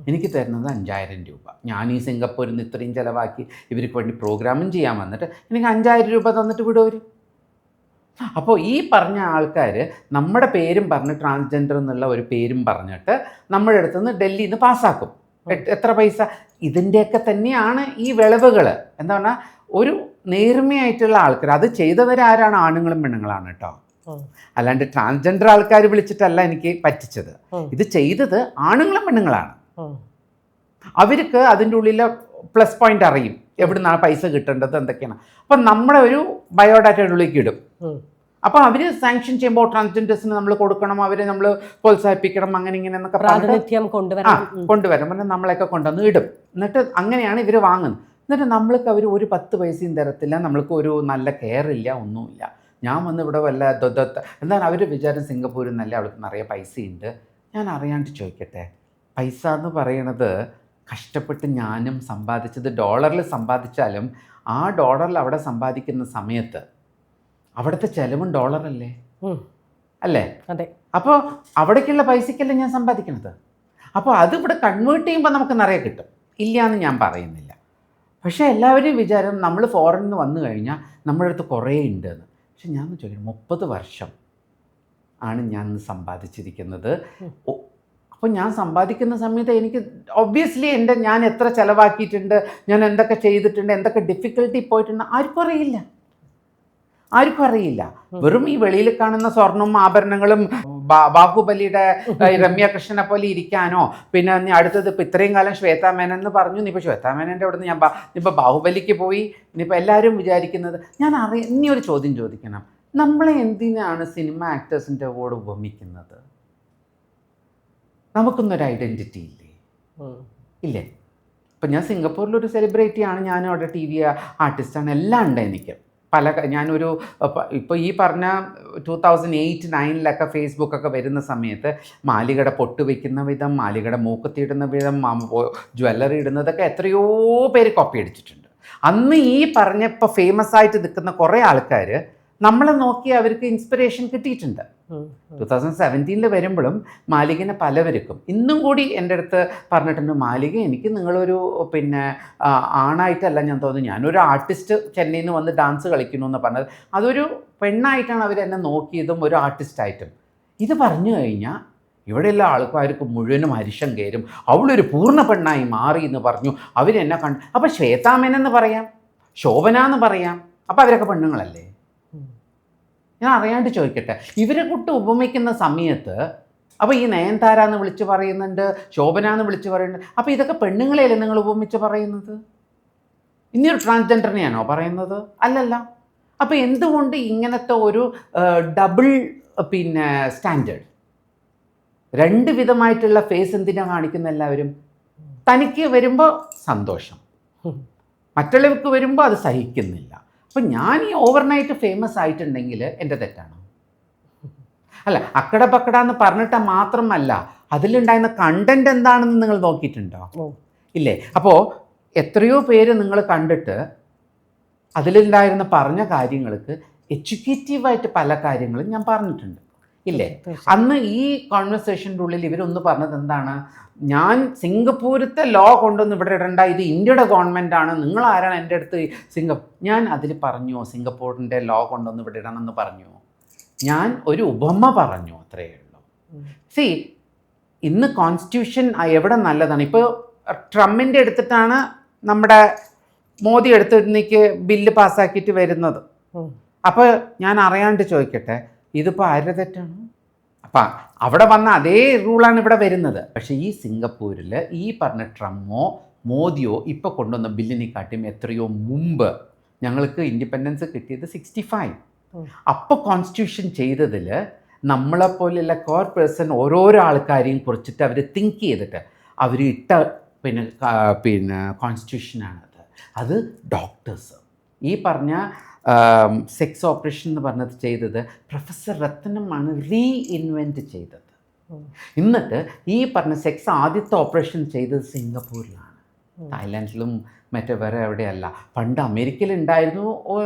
എനിക്ക് തരുന്നത് 5000 രൂപ. ഞാൻ ഈ സിംഗപ്പൂരിൽ നിന്ന് ഇത്രയും ചിലവാക്കി ഇവർക്ക് വേണ്ടി പ്രോഗ്രാമും ചെയ്യാൻ വന്നിട്ട് എനിക്ക് 5000 രൂപ തന്നിട്ട് വിടുവർ. അപ്പോൾ ഈ പറഞ്ഞ ആൾക്കാർ നമ്മുടെ പേരും പറഞ്ഞ് ട്രാൻസ്ജെൻഡർ എന്നുള്ള ഒരു പേരും പറഞ്ഞിട്ട് നമ്മുടെ അടുത്തുനിന്ന് ഡൽഹിയിൽ നിന്ന് പാസ്സാക്കും. എത്ര പൈസ, ഇതിൻ്റെയൊക്കെ തന്നെയാണ് ഈ വിളവുകൾ. എന്താ പറഞ്ഞാൽ ഒരു നേർമയായിട്ടുള്ള ആൾക്കാർ അത് ചെയ്തവരാരാണ്? ആണുങ്ങളും പെണ്ണുങ്ങളാണ് കേട്ടോ. അല്ലാണ്ട് ട്രാൻസ്ജെൻഡർ ആൾക്കാർ വിളിച്ചിട്ടല്ല എനിക്ക് പറ്റിച്ചത്. ഇത് ചെയ്തത് ആണുങ്ങളും പെണ്ണുങ്ങളാണ്. അവർക്ക് അതിൻ്റെ ഉള്ളിലെ പ്ലസ് പോയിന്റ് അറിയും, എവിടെ നിന്നാണ് പൈസ കിട്ടേണ്ടത്, എന്തൊക്കെയാണ്. അപ്പം നമ്മളെ ഒരു ബയോഡാറ്റയുടെ ഉള്ളിലേക്ക് ഇടും. അപ്പോൾ അവർ സാങ്ഷൻ ചെയ്യുമ്പോൾ ട്രാൻസ്ജെൻഡേഴ്സിന് നമ്മൾ കൊടുക്കണം, അവരെ നമ്മൾ പ്രോത്സാഹിപ്പിക്കണം, അങ്ങനെ ഇങ്ങനെ എന്നൊക്കെ കൊണ്ടുവരണം പറഞ്ഞാൽ നമ്മളെയൊക്കെ കൊണ്ടുവന്ന് ഇടും. എന്നിട്ട് അങ്ങനെയാണ് ഇവർ വാങ്ങുന്നത്. എന്നിട്ട് നമ്മൾക്ക് അവർ ഒരു 10 പൈസയും തരത്തില്ല, നമ്മൾക്ക് ഒരു നല്ല കെയർ ഇല്ല, ഒന്നുമില്ല. ഞാൻ വന്ന് ഇവിടെ വല്ല എന്താണ് അവർ വിചാരം സിംഗപ്പൂരിൽ നിന്നല്ല അവൾക്ക് നിറയെ പൈസയുണ്ട്. ഞാൻ അറിയാണ്ട് ചോദിക്കട്ടെ, പൈസ എന്ന് പറയണത് കഷ്ടപ്പെട്ട് ഞാനും സമ്പാദിച്ചത് ഡോളറിൽ സമ്പാദിച്ചാലും ആ ഡോളറിൽ അവിടെ സമ്പാദിക്കുന്ന സമയത്ത് അവിടുത്തെ ചെലവും ഡോളറല്ലേ അല്ലേ? അതെ. അപ്പോൾ അവിടേക്കുള്ള പൈസയ്ക്കല്ലേ ഞാൻ സമ്പാദിക്കുന്നത്. അപ്പോൾ അത് ഇവിടെ കൺവേർട്ട് ചെയ്യുമ്പോൾ നമുക്ക് നിറയെ കിട്ടും, ഇല്ല എന്ന് ഞാൻ പറയുന്നില്ല. പക്ഷേ എല്ലാവരും വിചാരം നമ്മൾ ഫോറിനിൽ നിന്ന് വന്നു കഴിഞ്ഞാൽ നമ്മുടെ അടുത്ത് കുറേ ഉണ്ടെന്ന്. പക്ഷെ ഞാൻ ചോദിക്കണം, 30 വർഷം ആണ് ഞാൻ സമ്പാദിച്ചിരിക്കുന്നത്. അപ്പോൾ ഞാൻ സമ്പാദിക്കുന്ന സമയത്ത് എനിക്ക് ഒബ്വിയസ്ലി ഞാൻ എത്ര ചിലവാക്കിയിട്ടുണ്ട്, ഞാൻ എന്തൊക്കെ ചെയ്തിട്ടുണ്ട്, എന്തൊക്കെ ഡിഫിക്കൽട്ടി പോയിട്ടുണ്ട് ആർക്കും അറിയില്ല. വെറും ഈ വെളിയിൽ കാണുന്ന സ്വർണ്ണവും ആഭരണങ്ങളും ബാഹുബലിയുടെ രമ്യ കൃഷ്ണനെ പോലെ ഇരിക്കാനോ, പിന്നെ അടുത്തത് ഇപ്പം ഇത്രയും കാലം ശ്വേതാ മേനൻ എന്ന് പറഞ്ഞു, ഇനിയിപ്പോൾ ശ്വേതാ മേനൻ്റെ അവിടെ നിന്ന് ഞാൻ ഇനിയിപ്പോൾ ബാഹുബലിക്ക് പോയി. ഇനിയിപ്പോൾ എല്ലാവരും വിചാരിക്കുന്നത് ഇനി ഒരു ചോദ്യം ചോദിക്കണം, നമ്മളെ എന്തിനാണ് സിനിമ ആക്ടേഴ്സിൻ്റെ കൂടെ ഉപമിക്കുന്നത്? നമുക്കൊന്നൊരു ഐഡൻറ്റിറ്റി ഇല്ലേ? ഇപ്പം ഞാൻ സിംഗപ്പൂരിലൊരു സെലിബ്രിറ്റിയാണ്, ഞാനും അവിടെ TV ആർട്ടിസ്റ്റാണ്, എല്ലാം ഉണ്ട് എനിക്ക്. ഞാനൊരു ഇപ്പോൾ ഈ പറഞ്ഞ 2008-9 ഫേസ്ബുക്കൊക്കെ വരുന്ന സമയത്ത് മാലികയുടെ പൊട്ട് വയ്ക്കുന്ന വിധം, മാലികയുടെ മൂക്കത്തിയിടുന്ന വിധം, ജ്വല്ലറി ഇടുന്നതൊക്കെ എത്രയോ പേര് കോപ്പി അടിച്ചിട്ടുണ്ട്. അന്ന് ഈ പറഞ്ഞപ്പോൾ ഫേമസ് ആയിട്ട് നിൽക്കുന്ന കുറേ ആൾക്കാർ നമ്മളെ നോക്കി അവർക്ക് ഇൻസ്പിറേഷൻ കിട്ടിയിട്ടുണ്ട്. 2017 വരുമ്പോഴും മാലികനെ പലവർക്കും ഇന്നും കൂടി എൻ്റെ അടുത്ത് പറഞ്ഞിട്ടുണ്ട്, മാലിക എനിക്ക് നിങ്ങളൊരു ആണായിട്ടല്ല ഞാൻ തോന്നുന്നു, ഞാനൊരു ആർട്ടിസ്റ്റ് ചെന്നൈയിൽ നിന്ന് വന്ന് ഡാൻസ് കളിക്കുന്നു എന്ന് പറഞ്ഞത്. അതൊരു പെണ്ണായിട്ടാണ് അവരെന്നെ നോക്കിയതും, ഒരു ആർട്ടിസ്റ്റായിട്ടും. ഇത് പറഞ്ഞു കഴിഞ്ഞാൽ ഇവിടെയുള്ള ആൾക്കാർക്ക് മുഴുവനും അരിശം കയറും, അവളൊരു പൂർണ്ണ പെണ്ണായി മാറി എന്ന് പറഞ്ഞു അവരെന്നെ കണ്ടു. അപ്പോൾ ശ്വേതാ മേനൻ എന്ന് പറയാം, ശോഭന എന്ന് പറയാം, അപ്പോൾ അവരൊക്കെ പെണ്ണുങ്ങളല്ലേ? ഞാൻ അറിയാണ്ട് ചോദിക്കട്ടെ, ഇവരെ കൂട്ട് ഉപമിക്കുന്ന സമയത്ത് അപ്പോൾ ഈ നയൻതാര എന്ന് വിളിച്ച് പറയുന്നുണ്ട്, ശോഭന എന്ന് വിളിച്ച് പറയുന്നുണ്ട്. അപ്പോൾ ഇതൊക്കെ പെണ്ണുങ്ങളെയല്ലേ നിങ്ങൾ ഉപമിച്ച് പറയുന്നത്? ഇനിയൊരു ട്രാൻസ്ജെൻഡറിനെയാണോ പറയുന്നത്? അല്ലല്ല. അപ്പോൾ എന്തുകൊണ്ട് ഇങ്ങനത്തെ ഒരു ഡബിൾ സ്റ്റാൻഡേർഡ്? 2 വിധമായിട്ടുള്ള ഫേസ് എന്തിനാണ് കാണിക്കുന്ന എല്ലാവരും? തനിക്ക് വരുമ്പോൾ സന്തോഷം, മറ്റുള്ളവർക്ക് വരുമ്പോൾ അത് സഹിക്കുന്നില്ല. അപ്പം ഞാൻ ഈ ഓവർനൈറ്റ് ഫേമസ് ആയിട്ടുണ്ടെങ്കിൽ എൻ്റെ തെറ്റാണോ? അല്ല, അക്കട പക്കട എന്ന് പറഞ്ഞിട്ട് മാത്രമല്ല, അതിലുണ്ടായിരുന്ന കണ്ടൻറ് എന്താണെന്ന് നിങ്ങൾ നോക്കിയിട്ടുണ്ടോ? ഇല്ലേ? അപ്പോൾ എത്രയോ പേര് നിങ്ങൾ കണ്ടിട്ട് അതിലുണ്ടായിരുന്ന പറഞ്ഞ കാര്യങ്ങൾക്ക് എഡ്യൂക്കേറ്റീവായിട്ട് പല കാര്യങ്ങളും ഞാൻ പറഞ്ഞിട്ടുണ്ട്, ഇല്ലേ? അന്ന് ഈ കോൺവെർസേഷൻ്റെ ഉള്ളിൽ ഇവരൊന്ന് പറഞ്ഞത് എന്താണ്, ഞാൻ സിംഗപ്പൂരത്തെ ലോ കൊണ്ടൊന്ന് ഇവിടെ ഇടണ്ട, ഇത് ഇന്ത്യയുടെ ഗവൺമെൻറ്റാണ്, നിങ്ങൾ ആരാണ് എൻ്റെ അടുത്ത് ഞാൻ അതിൽ പറഞ്ഞോ സിംഗപ്പൂരിൻ്റെ ലോ കൊണ്ടൊന്ന് ഇവിടെ ഇടണമെന്ന് പറഞ്ഞോ? ഞാൻ ഒരു ഉപമ പറഞ്ഞു, അത്രയേ ഉള്ളൂ. ഇന്ന് കോൺസ്റ്റിറ്റ്യൂഷൻ എവിടെ നല്ലതാണ്? ഇപ്പോൾ ട്രംപിൻ്റെ എടുത്തിട്ടാണ് നമ്മുടെ മോദി എടുത്തിരുന്നേക്ക് ബില്ല് പാസ്സാക്കിയിട്ട് വരുന്നത്. അപ്പോൾ ഞാൻ അറിയാണ്ട് ചോദിക്കട്ടെ, ഇതിപ്പോൾ ആരുടെ തെറ്റാണ്? അപ്പം അവിടെ വന്ന അതേ റൂളാണ് ഇവിടെ വരുന്നത്. പക്ഷേ ഈ സിംഗപ്പൂരിൽ ഈ പറഞ്ഞ ട്രംപോ മോദിയോ ഇപ്പോൾ കൊണ്ടുവന്ന ബില്ലിനെക്കാട്ടിയും എത്രയോ മുമ്പ് ഞങ്ങൾക്ക് ഇൻഡിപെൻഡൻസ് കിട്ടിയത് 65. അപ്പോൾ കോൺസ്റ്റിറ്റ്യൂഷൻ ചെയ്തതിൽ നമ്മളെപ്പോലെയുള്ള കോർ പേഴ്സൺ ഓരോരോ ആൾക്കാരെയും കുറിച്ചിട്ട് അവർ തിങ്ക് ചെയ്തിട്ട് അവർ ഇട്ട കോൺസ്റ്റിറ്റ്യൂഷനാണത്. അത് ഡോക്ടേഴ്സ് ഈ പറഞ്ഞ സെക്സ് ഓപ്പറേഷൻ എന്ന് പറഞ്ഞത് ചെയ്തത് പ്രൊഫസർ രത്നമാണ് റീഇൻവെൻറ്റ് ചെയ്തത്. എന്നിട്ട് ഈ പറഞ്ഞ സെക്സ് ആദ്യത്തെ ഓപ്പറേഷൻ ചെയ്തത് സിംഗപ്പൂരിലാണ്, തായ്ലാൻഡിലും മറ്റേ വേറെ എവിടെയല്ല. പണ്ട് അമേരിക്കയിലുണ്ടായിരുന്നു,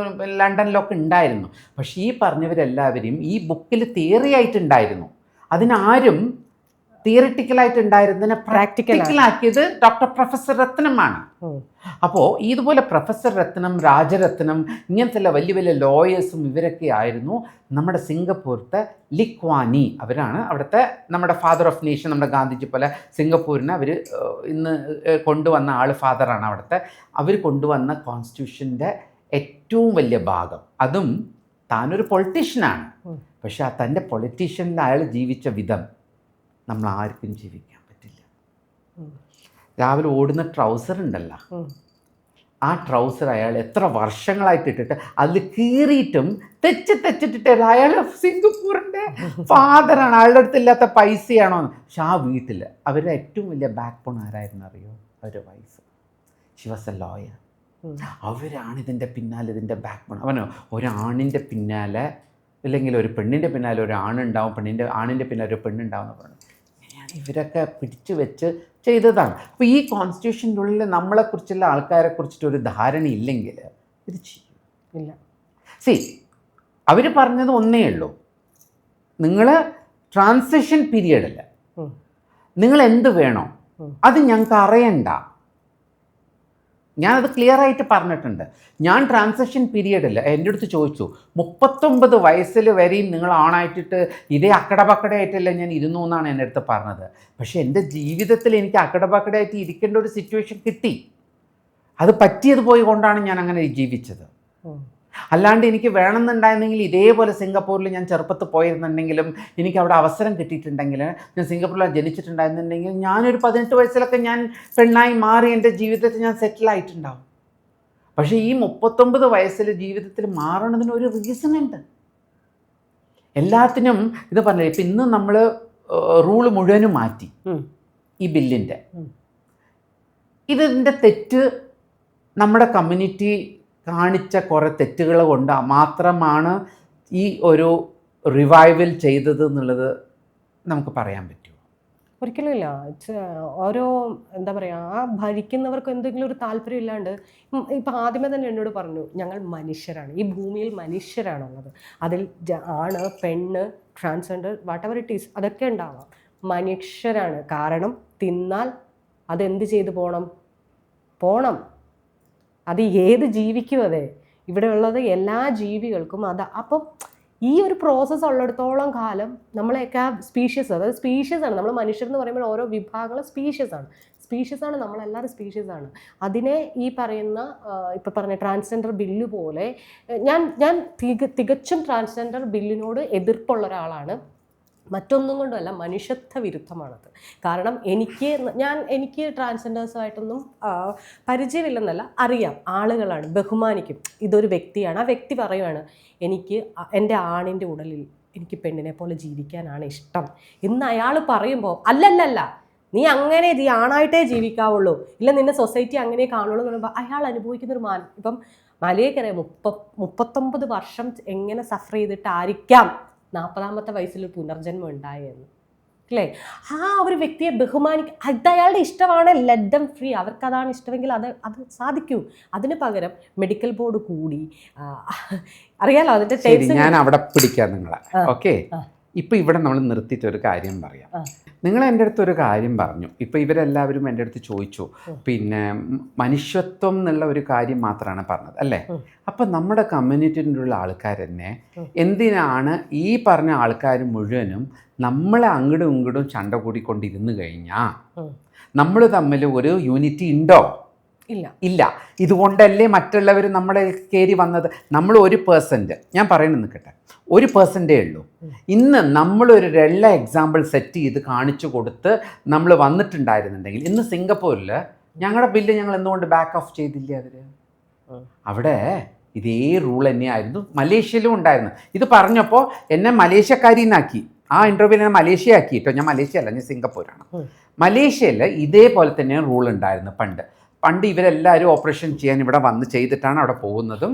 ലണ്ടനിലൊക്കെ ഉണ്ടായിരുന്നു. പക്ഷേ ഈ പറഞ്ഞവരെല്ലാവരെയും ഈ ബുക്കിൽ തിയറി ആയിട്ടുണ്ടായിരുന്നു. അതിനാരും തിയറിറ്റിക്കലായിട്ട് ഉണ്ടായിരുന്നതിനെ പ്രാക്ടിക്കലാക്കിയത് ഡോക്ടർ പ്രൊഫസർ രത്നമാണ്. അപ്പോൾ ഇതുപോലെ പ്രൊഫസർ രത്നം, രാജരത്നം ഇങ്ങനത്തെ വലിയ വലിയ ലോയേഴ്സും ഇവരൊക്കെ ആയിരുന്നു നമ്മുടെ സിംഗപ്പൂരത്തെ ലിക്വാനി. അവരാണ് അവിടുത്തെ നമ്മുടെ ഫാദർ ഓഫ് നേഷൻ. നമ്മുടെ ഗാന്ധിജി പോലെ സിംഗപ്പൂരിനെ അവർ ഇന്ന് കൊണ്ടുവന്ന ആൾ ഫാദറാണ് അവിടുത്തെ. അവർ കൊണ്ടുവന്ന കോൺസ്റ്റിറ്റ്യൂഷൻ്റെ ഏറ്റവും വലിയ ഭാഗം, അതും താനൊരു പൊളിറ്റീഷ്യനാണ്, പക്ഷെ ആ തൻ്റെ പൊളിറ്റീഷ്യനിൽ അയാൾ ജീവിച്ച വിധം നമ്മൾ ആർക്കും ജീവിക്കാൻ പറ്റില്ല. രാവിലെ ഓടുന്ന ട്രൗസർ ഉണ്ടല്ലോ, ആ ട്രൗസർ അയാൾ എത്ര വർഷങ്ങളായിട്ട് ഇട്ടിട്ട് അതിൽ കീറിയിട്ടും തെച്ചിട്ടിട്ട് അയാൾ സിംഗപ്പൂരിൻ്റെ ഫാദറാണ്, അയാളുടെ അടുത്ത് ഇല്ലാത്ത പൈസയാണോ. പക്ഷെ ആ വീട്ടിൽ അവരുടെ ഏറ്റവും വലിയ ബാക്ക് ബോൺ ആരായിരുന്നു അറിയോ? അവരുടെ wife. She was A lawyer. അവരാണ് ഇതിൻ്റെ പിന്നാലെ, ഇതിൻ്റെ ബാക്ക് ബോൺ. അവനോ ഒരാണിൻ്റെ പിന്നാലെ അല്ലെങ്കിൽ ഒരു പെണ്ണിൻ്റെ പിന്നാലെ ഒരു ആണുണ്ടാവും, ആണിൻ്റെ പിന്നാലെ ഒരു പെണ്ണുണ്ടാവും എന്ന് പറഞ്ഞു. അങ്ങനെയാണ് ഇവരൊക്കെ പിടിച്ചു വെച്ച് ചെയ്തതാണ്. അപ്പോൾ ഈ കോൺസ്റ്റിറ്റ്യൂഷൻ്റെ ഉള്ളിൽ നമ്മളെക്കുറിച്ചുള്ള ആൾക്കാരെ കുറിച്ചിട്ട് ഒരു ധാരണ ഇല്ലെങ്കിൽ ഇത് ചെയ്യില്ല. അവർ പറഞ്ഞത് ഒന്നേ ഉള്ളൂ, നിങ്ങൾ ട്രാൻസിഷൻ പീരിയഡല്ല, നിങ്ങൾ എന്ത് വേണോ അത് ഞങ്ങൾക്ക് അറിയണ്ട. ഞാനത് ക്ലിയറായിട്ട് പറഞ്ഞിട്ടുണ്ട്. ഞാൻ ട്രാൻസിഷൻ പീരിയഡിൽ എൻ്റെ അടുത്ത് ചോദിച്ചു, 39 വയസ്സിൽ വരെയും നിങ്ങൾ ആണായിട്ടിട്ട് ഇതേ അക്കടപക്കടയായിട്ടല്ല ഞാൻ ഇരുന്നു എന്നാണ് എൻ്റെ അടുത്ത് പറഞ്ഞത്. പക്ഷേ എൻ്റെ ജീവിതത്തിൽ എനിക്ക് അക്കടപക്കടയായിട്ട് ഇരിക്കേണ്ട ഒരു സിറ്റുവേഷൻ കിട്ടി. അത് പറ്റിയത് പോയി കൊണ്ടാണ് ഞാൻ അങ്ങനെ ജീവിച്ചത്. അല്ലാണ്ട് എനിക്ക് വേണമെന്നുണ്ടായിരുന്നെങ്കിൽ ഇതേപോലെ സിംഗപ്പൂരിൽ ഞാൻ ചെറുപ്പത്തിൽ പോയിരുന്നുണ്ടെങ്കിലും എനിക്ക് അവിടെ അവസരം കിട്ടിയിട്ടുണ്ടെങ്കിൽ, ഞാൻ സിംഗപ്പൂരിൽ ജനിച്ചിട്ടുണ്ടായിരുന്നുണ്ടെങ്കിൽ ഞാനൊരു 18 വയസ്സിലൊക്കെ ഞാൻ പെണ്ണായി മാറി എൻ്റെ ജീവിതത്തിൽ ഞാൻ സെറ്റിലായിട്ടുണ്ടാവും. പക്ഷേ ഈ 39 വയസ്സിൽ ജീവിതത്തിൽ മാറണതിന് ഒരു റീസൺ ഉണ്ട്. എല്ലാത്തിനും ഇത് പറഞ്ഞില്ലേ, ഇപ്പം ഇന്ന് നമ്മൾ റൂള് മുഴുവനും മാറ്റി ഈ ബില്ലിൻ്റെ. ഇതിൻ്റെ തെറ്റ് നമ്മുടെ കമ്മ്യൂണിറ്റി കാണിച്ച കുറേ തെറ്റുകൾ കൊണ്ട് മാത്രമാണ് ഈ ഒരു റിവൈവൽ ചെയ്തത് എന്നുള്ളത് നമുക്ക് പറയാൻ പറ്റുമോ? ഒരിക്കലുമില്ല. ഓരോ എന്താ പറയുക, ആ ഭരിക്കുന്നവർക്ക് എന്തെങ്കിലും ഒരു താല്പര്യം ഇല്ലാണ്ട് ഇപ്പം ആദ്യമേ തന്നെ എന്നോട് പറഞ്ഞു, ഞങ്ങൾ മനുഷ്യരാണ്, ഈ ഭൂമിയിൽ മനുഷ്യരാണുള്ളത്, അതിൽ ആണ്, പെണ്ണ്, transgender, what ever it is, അതൊക്കെ ഉണ്ടാവാം. മനുഷ്യരാണ്. കാരണം തിന്നാൽ അതെന്ത് ചെയ്തു പോണം. അത് ഏത് ജീവിക്കും, അതെ ഇവിടെ ഉള്ളത് എല്ലാ ജീവികൾക്കും അത്. അപ്പം ഈ ഒരു പ്രോസസ്സ് ഉള്ളിടത്തോളം കാലം നമ്മളെയൊക്കെ സ്പീഷ്യസ്, അതായത് സ്പീഷ്യസാണ് നമ്മൾ മനുഷ്യർ എന്ന് പറയുമ്പോൾ ഓരോ വിഭാഗങ്ങളും സ്പീഷ്യസാണ് നമ്മളെല്ലാവരും സ്പീഷ്യസാണ്. അതിനെ ഈ പറയുന്ന ഇപ്പം പറഞ്ഞ ട്രാൻസ്ജെൻഡർ ബില്ല് പോലെ ഞാൻ തികച്ചും ട്രാൻസ്ജെൻഡർ ബില്ലിനോട് എതിർപ്പുള്ള ഒരാളാണ്. മറ്റൊന്നും കൊണ്ടുമല്ല, മനുഷ്യത്വ വിരുദ്ധമാണത്. കാരണം എനിക്ക് ട്രാൻസ്ജെൻഡേഴ്സുമായിട്ടൊന്നും പരിചയമില്ലെന്നല്ല, അറിയാം, ആളുകളാണ്, ബഹുമാനിക്കും. ഇതൊരു വ്യക്തിയാണ്, ആ വ്യക്തി പറയുവാണ്, എനിക്ക് എൻ്റെ ആണിൻ്റെ ഉടലിൽ എനിക്ക് പെണ്ണിനെ പോലെ ജീവിക്കാനാണ് ഇഷ്ടം എന്ന് അയാൾ പറയുമ്പോൾ, അല്ലല്ല നീ അങ്ങനെ ആണായിട്ടേ ജീവിക്കാവുള്ളൂ, ഇല്ല നിന്നെ സൊസൈറ്റി അങ്ങനെ കാണുള്ളൂ എന്ന് പറയുമ്പോൾ അയാൾ അനുഭവിക്കുന്നൊരു ഇപ്പം മലയേക്കറിയാം 39 വർഷം എങ്ങനെ സഫർ ചെയ്തിട്ടായിരിക്കാം 40ാമത്തെ വയസ്സിൽ പുനർജന്മം ഉണ്ടായെന്ന്, അല്ലേ? ആ ഒരു വ്യക്തിയെ ബഹുമാനിക്കുക, അത് അയാളുടെ ഇഷ്ടമാണ്, ലെറ്റ് ദം ഫ്രീ. അവർക്കതാണ് ഇഷ്ടമെങ്കിൽ അത് സാധിക്കൂ. അതിന് പകരം മെഡിക്കൽ ബോർഡ് കൂടി, അറിയാലോ അതിൻ്റെ ഞാൻ അവിടെ പിടിക്കാം നിങ്ങളെ. ഓക്കെ, ഇപ്പം ഇവിടെ നമ്മൾ നിർത്തിയിട്ടൊരു കാര്യം പറയാം. നിങ്ങൾ എൻ്റെ അടുത്തൊരു കാര്യം പറഞ്ഞു. ഇപ്പം ഇവരെല്ലാവരും എൻ്റെ അടുത്ത് ചോദിച്ചു, പിന്നെ മനുഷ്യത്വം എന്നുള്ള ഒരു കാര്യം മാത്രമാണ് പറഞ്ഞത്, അല്ലേ? അപ്പം നമ്മുടെ കമ്മ്യൂണിറ്റിയിലുള്ള ആൾക്കാർ തന്നെ എന്തിനാണ് ഈ പറഞ്ഞ ആൾക്കാർ മുഴുവനും നമ്മളെ അങ്ങോട്ടും ഇങ്ങോട്ടും ചണ്ട കൂടിക്കൊണ്ടിരുന്നു കഴിഞ്ഞാൽ നമ്മൾ തമ്മിൽ ഒരു യൂണിറ്റി ഉണ്ടോ? ഇല്ല. ഇതുകൊണ്ടല്ലേ മറ്റുള്ളവർ നമ്മളെ കയറി വന്നത്. നമ്മൾ 1%, ഞാൻ പറയുന്നത് നിൽക്കട്ടെ, 1% ഉള്ളൂ. ഇന്ന് നമ്മളൊരു എല്ലാ എക്സാമ്പിൾ സെറ്റ് ചെയ്ത് കാണിച്ചു കൊടുത്ത് നമ്മൾ വന്നിട്ടുണ്ടായിരുന്നുണ്ടെങ്കിൽ ഇന്ന് സിംഗപ്പൂരിൽ ഞങ്ങളുടെ ബില്ല് ഞങ്ങൾ എന്തുകൊണ്ട് ബാക്ക് ഓഫ് ചെയ്തില്ല? അവിടെ ഇതേ റൂൾ തന്നെയായിരുന്നു. മലേഷ്യയിലും ഉണ്ടായിരുന്നു. ഇത് പറഞ്ഞപ്പോൾ എന്നെ മലേഷ്യക്കാരിന്നാക്കി. ആ ഇൻ്റർവ്യൂവിൽ ഞാൻ മലേഷ്യ ആക്കി കേട്ടോ. ഞാൻ മലേഷ്യ അല്ല, ഞാൻ സിംഗപ്പൂരാണ്. മലേഷ്യയിൽ ഇതേപോലെ തന്നെ റൂൾ ഉണ്ടായിരുന്നു പണ്ട് ഇവരെല്ലാവരും ഓപ്പറേഷൻ ചെയ്യാൻ ഇവിടെ വന്ന് ചെയ്തിട്ടാണ് അവിടെ പോകുന്നതും.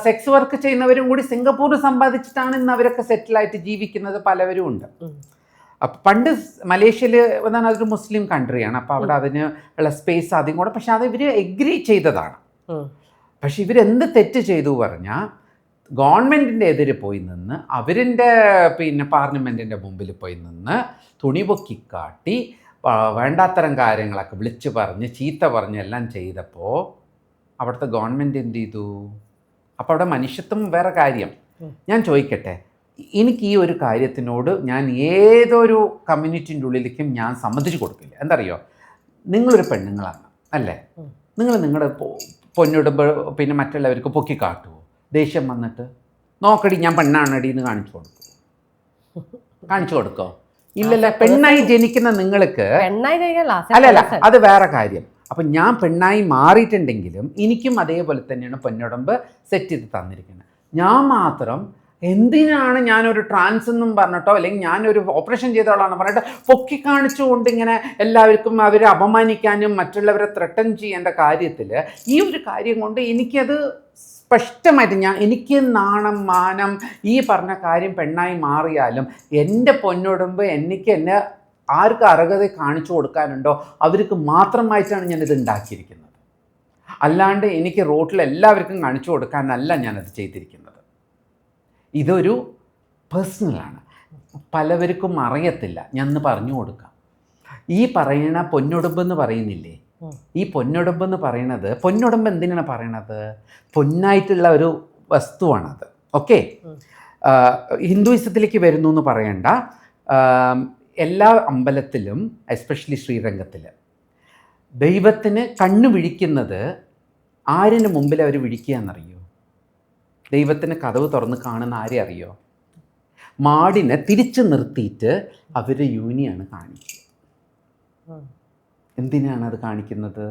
സെക്സ് വർക്ക് ചെയ്യുന്നവരും കൂടി സിംഗപ്പൂർ സമ്പാദിച്ചിട്ടാണ് ഇന്ന് അവരൊക്കെ സെറ്റിലായിട്ട് ജീവിക്കുന്നത് പലവരും ഉണ്ട്. അപ്പം പണ്ട് മലേഷ്യയിൽ എന്താണ്, അതൊരു മുസ്ലിം കൺട്രിയാണ്. അപ്പോൾ അവിടെ അതിന് ഉള്ള സ്പേസ് അതും കൂടെ, പക്ഷെ അത് ഇവർ എഗ്രി ചെയ്തതാണ്. പക്ഷെ ഇവരെന്ത് തെറ്റ് ചെയ്തു പറഞ്ഞാൽ ഗവൺമെൻറ്റിൻ്റെ എതിരെ പോയി നിന്ന് അവരിൻ്റെ പാർലമെൻറ്റിൻ്റെ മുമ്പിൽ പോയി നിന്ന് തുണി പൊക്കിക്കാട്ടി വേണ്ടാത്തരം കാര്യങ്ങളൊക്കെ വിളിച്ചു പറഞ്ഞ് ചീത്ത പറഞ്ഞ് എല്ലാം ചെയ്തപ്പോൾ അവിടുത്തെ ഗവൺമെൻറ് എന്ത് ചെയ്തു? അപ്പോൾ അവിടെ മനുഷ്യത്വം വേറെ കാര്യം. ഞാൻ ചോദിക്കട്ടെ, എനിക്ക് ഈ ഒരു കാര്യത്തിനോട് ഞാൻ ഏതൊരു കമ്മ്യൂണിറ്റിൻ്റെ ഉള്ളിലേക്കും ഞാൻ സമ്മതിച്ചു കൊടുക്കില്ല. എന്തറിയോ, നിങ്ങളൊരു പെണ്ണുങ്ങളാണ് അല്ലേ, നിങ്ങൾ നിങ്ങളുടെ പൊന്നിടുമ്പോൾ മറ്റുള്ളവർക്ക് പൊക്കി കാട്ടുമോ? ദേഷ്യം വന്നിട്ട് നോക്കടി ഞാൻ പെണ്ണാണടി എന്ന് കാണിച്ചു കൊടുക്കോ? ഇല്ലല്ല. പെണ്ണായി ജനിക്കുന്ന നിങ്ങൾക്ക് അല്ലല്ല, അത് വേറെ കാര്യം. അപ്പം ഞാൻ പെണ്ണായി മാറിയിട്ടുണ്ടെങ്കിലും എനിക്കും അതേപോലെ തന്നെയാണ് പൊന്നുടമ്പ് സെറ്റ് ചെയ്ത് തന്നിരിക്കുന്നത്. ഞാൻ മാത്രം എന്തിനാണ് ഞാനൊരു ട്രാൻസ് എന്നും പറഞ്ഞിട്ടോ അല്ലെങ്കിൽ ഞാനൊരു ഓപ്പറേഷൻ ചെയ്തോളാണെന്ന് പറഞ്ഞിട്ട് പൊക്കി കാണിച്ചുകൊണ്ട് ഇങ്ങനെ എല്ലാവർക്കും അവരെ അപമാനിക്കാനും മറ്റുള്ളവരെ ത്രട്ടൻ ചെയ്യേണ്ട കാര്യത്തിൽ ഈ ഒരു കാര്യം കൊണ്ട് എനിക്കത് സ്പഷ്ടമായിട്ട് എനിക്ക് നാണം മാനം ഈ പറഞ്ഞ കാര്യം പെണ്ണായി മാറിയാലും എൻ്റെ പൊന്നുടുമ്പ് എന്നെ ആർക്ക് അർഹത കാണിച്ചു കൊടുക്കാനുണ്ടോ അവർക്ക് മാത്രമായിട്ടാണ് ഞാനിത് ഉണ്ടാക്കിയിരിക്കുന്നത്. അല്ലാണ്ട് എനിക്ക് റോട്ടിൽ എല്ലാവർക്കും കാണിച്ചു കൊടുക്കാനല്ല ഞാനത് ചെയ്തിരിക്കുന്നത്. ഇതൊരു പേഴ്സണലാണ്, പലവർക്കും അറിയത്തില്ല. ഞാൻ പറഞ്ഞു കൊടുക്കാം. ഈ പറയണ പൊന്നുടുമ്പ് എന്ന് പറയുന്നില്ലേ, ഈ പൊന്നുടുമ്പ് എന്ന് പറയണത്, പൊന്നുടുമ്പ് എന്തിനാണ് പറയണത്? പൊന്നായിട്ടുള്ള ഒരു വസ്തുവാണത്. ഓക്കെ, ഹിന്ദുയിസത്തിലേക്ക് വരുന്നു എന്ന് പറയണ്ട. എല്ലാ അമ്പലത്തിലും എസ്പെഷ്യലി ശ്രീരംഗത്തിൽ ദൈവത്തിന് കണ്ണു വിഴിക്കുന്നത് ആരിന് മുമ്പിൽ അവർ വിഴിക്കുക എന്നറിയോ? ദൈവത്തിന് കതവ് തുറന്ന് കാണുന്ന ആരെ അറിയോ? മാടിനെ തിരിച്ചു നിർത്തിയിട്ട് അവർ യൂനിയാണ് കാണിക്കുക. എന്തിനാണ് അത് കാണിക്കുന്നത്?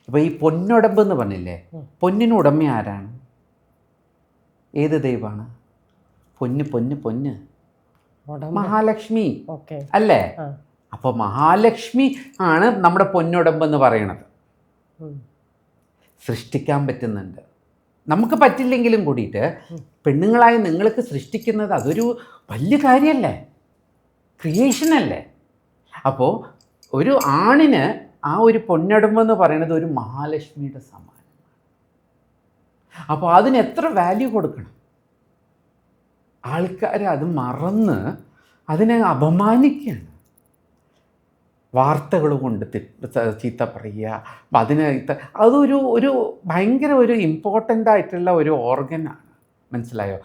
ഇപ്പോൾ ഈ പൊന്നുടമ്പ് എന്ന് പറഞ്ഞില്ലേ, പൊന്നിന് ഉടമ ആരാണ്? ഏത് ദൈവമാണ്? പൊന്ന് മഹാലക്ഷ്മി അല്ലേ? അപ്പോൾ മഹാലക്ഷ്മി ആണ് നമ്മുടെ പൊന്നുടമ്പ് എന്ന് പറയണത്. സൃഷ്ടിക്കാൻ പറ്റുന്നുണ്ട്. നമുക്ക് പറ്റില്ലെങ്കിലും കൂടിയിട്ട് പെണ്ണുങ്ങളായി നിങ്ങൾക്ക് സൃഷ്ടിക്കുന്നത് അതൊരു വലിയ കാര്യമല്ലേ, ക്രിയേഷനല്ലേ? അപ്പോൾ ഒരു ആണിന് ആ ഒരു പൊന്നുടമ്പെന്ന് പറയുന്നത് ഒരു മഹാലക്ഷ്മിയുടെ സമാനമാണ്. അപ്പോൾ അതിന് എത്ര വാല്യൂ കൊടുക്കണം? ആൾക്കാർ അത് മറന്ന് അതിനെ അപമാനിക്കുകയാണ്. വാർത്തകൾ കൊണ്ട് ചീത്ത പറയുക, അതൊരു ഭയങ്കര ഒരു ഇമ്പോർട്ടൻ്റ് ആയിട്ടുള്ള ഒരു ഓർഗനാണ്. മനസ്സിലായോ?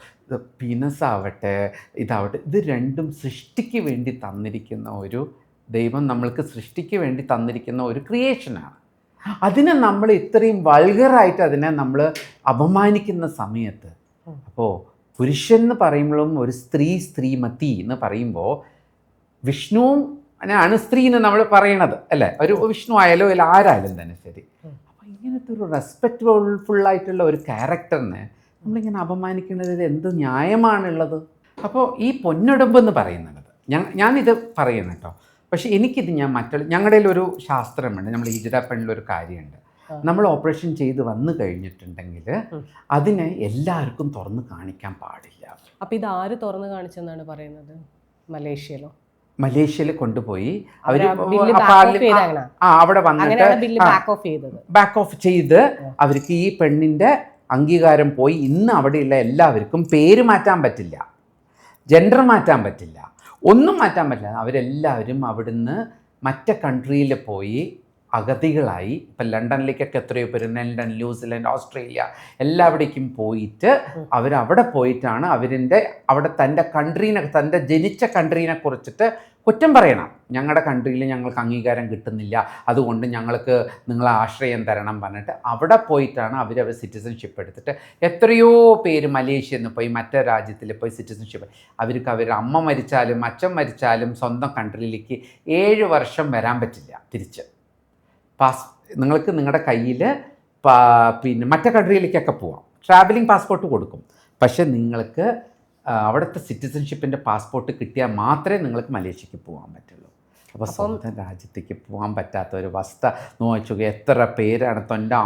പീനസ് ആവട്ടെ ഇതാവട്ടെ, ഇത് രണ്ടും സൃഷ്ടിക്ക് വേണ്ടി തന്നിരിക്കുന്ന ഒരു ദൈവം നമ്മൾക്ക് സൃഷ്ടിക്ക് വേണ്ടി തന്നിരിക്കുന്ന ഒരു ക്രിയേഷനാണ്. അതിനെ നമ്മൾ ഇത്രയും വൾഗറായിട്ട് അതിനെ നമ്മൾ അപമാനിക്കുന്ന സമയത്ത്, അപ്പോൾ പുരുഷൻ എന്ന് പറയുമ്പോഴും ഒരു സ്ത്രീമതി എന്ന് പറയുമ്പോൾ വിഷ്ണുവും ആണ് സ്ത്രീ എന്ന് നമ്മൾ പറയണത് അല്ലേ? ഒരു വിഷ്ണു ആയാലോ അല്ല ആരായാലും തന്നെ ശരി. അപ്പോൾ ഇങ്ങനത്തെ ഒരു റെസ്പെക്റ്റ്ഫുള്ളായിട്ടുള്ള ഒരു ക്യാരക്ടറിനെ നമ്മളിങ്ങനെ അപമാനിക്കുന്നത് എന്ത് ന്യായമാണുള്ളത്? അപ്പോൾ ഈ പൊന്നുടമ്പ് എന്ന് പറയുന്നത് ഞാനിത് പറയണം കേട്ടോ. പക്ഷേ എനിക്കിത് ഞങ്ങളുടെ ഒരു ശാസ്ത്രമുണ്ട്, നമ്മൾ ഹിജ്റ പെണ്ണിലൊരു കാര്യമുണ്ട്. നമ്മൾ ഓപ്പറേഷൻ ചെയ്ത് വന്നു കഴിഞ്ഞിട്ടുണ്ടെങ്കിൽ അതിനെ എല്ലാവർക്കും തുറന്ന് കാണിക്കാൻ പാടില്ല. അപ്പോൾ ഇത് ആര് തുറന്ന് കാണിച്ചെന്നാണ് പറയുന്നത്? മലേഷ്യയിൽ കൊണ്ടുപോയി അവർ അവിടെ വന്നിട്ട് ബാക്ക് ഓഫ് ചെയ്ത് അവർക്ക് ഈ പെണ്ണിൻ്റെ അംഗീകാരം പോയി. ഇന്ന് അവിടെയുള്ള എല്ലാവർക്കും പേര് മാറ്റാൻ പറ്റില്ല, ജെൻഡർ മാറ്റാൻ പറ്റില്ല, ഒന്നും മാറ്റാൻ പറ്റില്ല. അവരെല്ലാവരും അവിടുന്ന് മറ്റേ കൺട്രിയിൽ പോയി അഗതികളായി. ഇപ്പം ലണ്ടനിലേക്കൊക്കെ എത്രയോ പേര്, ലണ്ടൻ, ന്യൂസിലൻഡ്, ഓസ്ട്രേലിയ എല്ലാവിടേക്കും പോയിട്ട് അവരവിടെ പോയിട്ടാണ് അവിടെ തൻ്റെ ജനിച്ച കൺട്രീനെ കുറിച്ചിട്ട് കുറ്റം പറയണം. ഞങ്ങളുടെ കൺട്രിയിൽ ഞങ്ങൾക്ക് അംഗീകാരം കിട്ടുന്നില്ല, അതുകൊണ്ട് ഞങ്ങൾക്ക് നിങ്ങളെ ആശ്രയം തരണം പറഞ്ഞിട്ട് അവിടെ പോയിട്ടാണ് അവർ സിറ്റിസൺഷിപ്പ് എടുത്തിട്ട് എത്രയോ പേര് മലേഷ്യയിൽ നിന്ന് പോയി മറ്റേ രാജ്യത്തിൽ പോയി സിറ്റിസൺഷിപ്പ്. അവർക്ക് അവരുടെ അമ്മ മരിച്ചാലും അച്ഛൻ മരിച്ചാലും സ്വന്തം കൺട്രിയിലേക്ക് 7 വർഷം വരാൻ പറ്റില്ല തിരിച്ച്. നിങ്ങൾക്ക് നിങ്ങളുടെ കയ്യിൽ മറ്റേ കൺട്രിയിലേക്കൊക്കെ പോവാം, ട്രാവലിംഗ് പാസ്പോർട്ട് കൊടുക്കും. പക്ഷേ നിങ്ങൾക്ക് അവിടുത്തെ സിറ്റിസൺഷിപ്പിൻ്റെ പാസ്പോർട്ട് കിട്ടിയാൽ മാത്രമേ നിങ്ങൾക്ക് മലേഷ്യക്ക് പോകാൻ പറ്റുള്ളൂ. അപ്പോൾ സ്വന്തം രാജ്യത്തേക്ക് പോകാൻ പറ്റാത്ത ഒരു അവസ്ഥ നോക്കുക. എത്ര പേരാണ് തൻ്റെ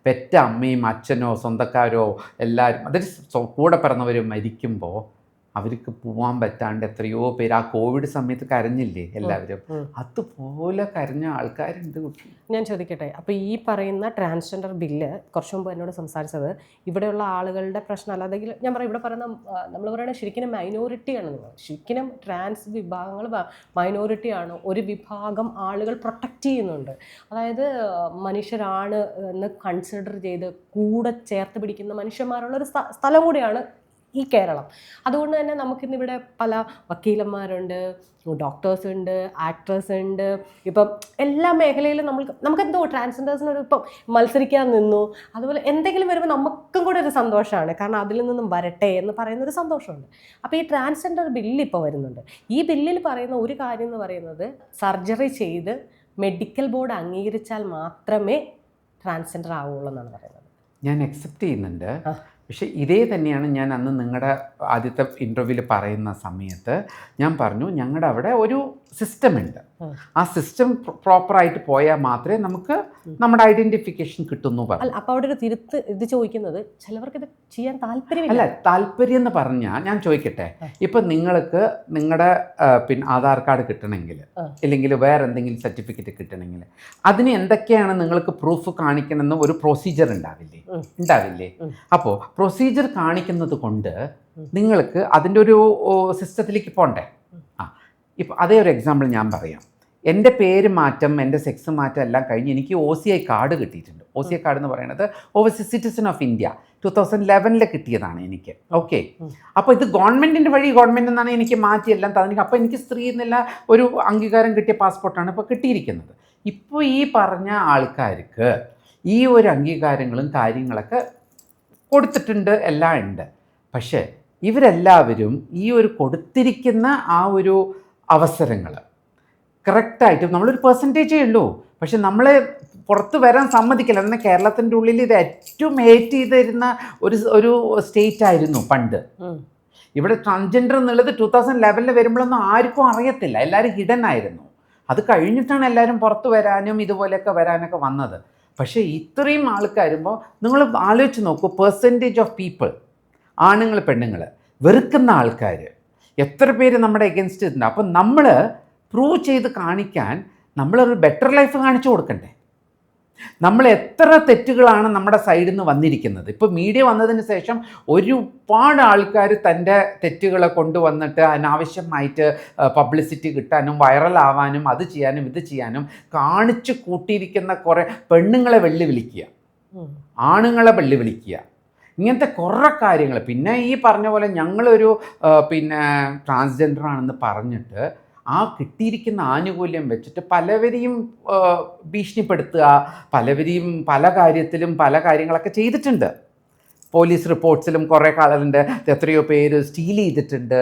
പെറ്റ അമ്മയും അച്ഛനോ സ്വന്തക്കാരോ എല്ലാവരും അതിൽ കൂടെ പിറന്നവർ മരിക്കുമ്പോൾ അവർക്ക് പോകാൻ പറ്റാണ്ട് എത്രയോ പേര് ആ കോവിഡ് സമയത്ത് കരഞ്ഞില്ലേ എല്ലാവരും, അതുപോലെ കരഞ്ഞ ആൾക്കാരുണ്ട് കുട്ടി. ഞാൻ ചോദിക്കട്ടെ, അപ്പോൾ ഈ പറയുന്ന ട്രാൻസ്ജെൻഡർ ബില്ല് കുറച്ച് മുമ്പ് എന്നോട് സംസാരിച്ചത് ഇവിടെയുള്ള ആളുകളുടെ പ്രശ്നമല്ല, അല്ലെങ്കിൽ ഞാൻ പറയാം ഇവിടെ പറയുന്ന നമ്മൾ പറയുന്നത് ശരിക്കും മൈനോറിറ്റിയാണ്. നിങ്ങൾ ശരിക്കും ട്രാൻസ് വിഭാഗങ്ങൾ മൈനോറിറ്റിയാണ്. ഒരു വിഭാഗം ആളുകൾ പ്രൊട്ടക്റ്റ് ചെയ്യുന്നുണ്ട്. അതായത് മനുഷ്യരാണ് എന്ന് കൺസിഡർ ചെയ്ത് കൂടെ ചേർത്ത് പിടിക്കുന്ന മനുഷ്യന്മാരുള്ളൊരു സ്ഥലം കൂടിയാണ് ഈ കേരളം. അതുകൊണ്ട് തന്നെ നമുക്കിന്നിവിടെ പല വക്കീലന്മാരുണ്ട്, ഡോക്ടേഴ്സ് ഉണ്ട്, ആക്ട്രസ് ഉണ്ട്. ഇപ്പം എല്ലാ മേഖലയിലും നമുക്കെന്തോ ട്രാൻസ്ജെൻഡേഴ്സിനൊരു ഇപ്പം മത്സരിക്കാൻ നിന്നു, അതുപോലെ എന്തെങ്കിലും വരുമ്പോൾ നമുക്കും കൂടെ ഒരു സന്തോഷമാണ്. കാരണം അതിൽ നിന്നും വരട്ടെ എന്ന് പറയുന്നൊരു സന്തോഷമുണ്ട്. അപ്പോൾ ഈ ട്രാൻസ്ജെൻഡർ ബില്ല് ഇപ്പോൾ വരുന്നുണ്ട്. ഈ ബില്ലിൽ പറയുന്ന ഒരു കാര്യം എന്ന് പറയുന്നത് സർജറി ചെയ്ത് മെഡിക്കൽ ബോർഡ് അംഗീകരിച്ചാൽ മാത്രമേ ട്രാൻസ്ജെൻഡർ ആവുള്ളൂ എന്നാണ് പറയുന്നത്. ഞാൻ അക്സെപ്റ്റ് ചെയ്യുന്നുണ്ട്. പക്ഷേ ഇതേ തന്നെയാണ് ഞാൻ അന്ന് നിങ്ങളുടെ ആദ്യത്തെ ഇൻ്റർവ്യൂവിൽ പറയുന്ന സമയത്ത് ഞാൻ പറഞ്ഞു, ഞങ്ങളുടെ അവിടെ ഒരു സിസ്റ്റം ഉണ്ട്. ആ സിസ്റ്റം പ്രോപ്പറായിട്ട് പോയാൽ മാത്രമേ നമുക്ക് നമ്മുടെ ഐഡൻറ്റിഫിക്കേഷൻ കിട്ടുന്നു പറഞ്ഞു. അപ്പോൾ അവിടെ ഒരു തിരുത്ത് ഇത് ചോദിക്കുന്നത്, ചിലവർക്ക് ഇത് ചെയ്യാൻ താല്പര്യമില്ല. അല്ല, താല്പര്യം എന്ന് പറഞ്ഞാൽ ഞാൻ ചോദിക്കട്ടെ, ഇപ്പം നിങ്ങൾക്ക് നിങ്ങളുടെ പിന്നെ ആധാർ കാർഡ് കിട്ടണമെങ്കിൽ ഇല്ലെങ്കിൽ വേറെ എന്തെങ്കിലും സർട്ടിഫിക്കറ്റ് കിട്ടണമെങ്കിൽ അതിന് എന്തൊക്കെയാണ് നിങ്ങൾക്ക് പ്രൂഫ് കാണിക്കണമെന്ന് ഒരു പ്രൊസീജിയർ ഉണ്ടാവില്ലേ? അപ്പോൾ പ്രൊസീജിയർ കാണിക്കുന്നത് കൊണ്ട് നിങ്ങൾക്ക് അതിൻ്റെ ഒരു സിസ്റ്റത്തിലേക്ക് പോകണ്ടേ? ഇപ്പോൾ അതേ ഒരു എക്സാമ്പിൾ ഞാൻ പറയാം. എൻ്റെ പേര് മാറ്റം, എൻ്റെ സെക്സ് മാറ്റം എല്ലാം കഴിഞ്ഞ് എനിക്ക് OCI കാർഡ് കിട്ടിയിട്ടുണ്ട്. OCI കാർഡ് എന്ന് പറയുന്നത് ഓവർസീസ് സിറ്റിസൺ ഓഫ് ഇന്ത്യ 2011 കിട്ടിയതാണ് എനിക്ക്. ഓക്കെ, അപ്പോൾ ഇത് ഗവൺമെൻറ്റിൻ്റെ വഴി, ഗവൺമെൻറ് എന്നാണ് എനിക്ക് മാറ്റി എല്ലാം തന്നിരിക്കും. അപ്പോൾ എനിക്ക് സ്ത്രീ എന്നുള്ള ഒരു അംഗീകാരം കിട്ടിയ പാസ്പോർട്ടാണ് ഇപ്പോൾ കിട്ടിയിരിക്കുന്നത്. ഇപ്പോൾ ഈ പറഞ്ഞ ആൾക്കാർക്ക് ഈ ഒരു അംഗീകാരങ്ങളും കാര്യങ്ങളൊക്കെ കൊടുത്തിട്ടുണ്ട്, എല്ലാം ഉണ്ട്. പക്ഷേ ഇവരെല്ലാവരും ഈ ഒരു കൊടുത്തിരിക്കുന്ന ആ ഒരു അവസരങ്ങൾ കറക്റ്റായിട്ട് നമ്മളൊരു പെർസെൻറ്റേജേ ഉള്ളൂ, പക്ഷെ നമ്മളെ പുറത്ത് വരാൻ സമ്മതിക്കില്ല. എന്നാൽ കേരളത്തിൻ്റെ ഉള്ളിൽ ഇത് ഏറ്റവും ഹേറ്റ് ചെയ്തിരുന്ന ഒരു സ്റ്റേറ്റ് ആയിരുന്നു പണ്ട്. ഇവിടെ ട്രാൻസ്ജെൻഡർ എന്നുള്ളത് 2011 വരുമ്പോഴൊന്നും ആർക്കും അറിയത്തില്ല, എല്ലാവരും ഹിഡൻ ആയിരുന്നു. അത് കഴിഞ്ഞിട്ടാണ് എല്ലാവരും പുറത്ത് വരാനും ഇതുപോലെയൊക്കെ വരാനൊക്കെ വന്നത്. പക്ഷേ ഇത്രയും ആൾക്കാരുമ്പോൾ നിങ്ങൾ ആലോചിച്ച് നോക്കൂ, പെർസെൻറ്റേജ് ഓഫ് പീപ്പിൾ, ആണുങ്ങൾ പെണ്ണുങ്ങൾ, വെറുക്കുന്ന ആൾക്കാർ എത്ര പേര് നമ്മുടെ എഗൻസ്റ്റ് ഉണ്ട്. അപ്പം നമ്മൾ പ്രൂവ് ചെയ്ത് കാണിക്കാൻ നമ്മളൊരു ബെറ്റർ ലൈഫ് കാണിച്ചു കൊടുക്കണ്ടേ? നമ്മൾ എത്ര തെറ്റുകളാണ് നമ്മുടെ സൈഡിൽ നിന്ന് വന്നിരിക്കുന്നത്. ഇപ്പോൾ മീഡിയ വന്നതിന് ശേഷം ഒരുപാട് ആൾക്കാർ തൻ്റെ തെറ്റുകളെ കൊണ്ടുവന്നിട്ട് അനാവശ്യമായിട്ട് പബ്ലിസിറ്റി കിട്ടാനും വൈറലാവാനും അത് ചെയ്യാനും ഇത് ചെയ്യാനും കാണിച്ചു കൂട്ടിയിരിക്കുന്ന കുറേ പെണ്ണുങ്ങളെ വെല്ലുവിളിക്കുക, ആണുങ്ങളെ വെല്ലുവിളിക്കുക, ഇങ്ങനത്തെ കുറേ കാര്യങ്ങൾ. പിന്നെ ഈ പറഞ്ഞ പോലെ ഞങ്ങളൊരു പിന്നെ ട്രാൻസ്ജെൻഡർ ആണെന്ന് പറഞ്ഞിട്ട് ആ കിട്ടിയിരിക്കുന്ന ആനുകൂല്യം വെച്ചിട്ട് പലവരെയും ഭീഷണിപ്പെടുത്തുക, പലവരെയും പല കാര്യത്തിലും പല കാര്യങ്ങളൊക്കെ ചെയ്തിട്ടുണ്ട്. പോലീസ് റിപ്പോർട്ട്സിലും കുറേ കാലമുണ്ട്, എത്രയോ പേര് സ്റ്റീൽ ചെയ്തിട്ടുണ്ട്,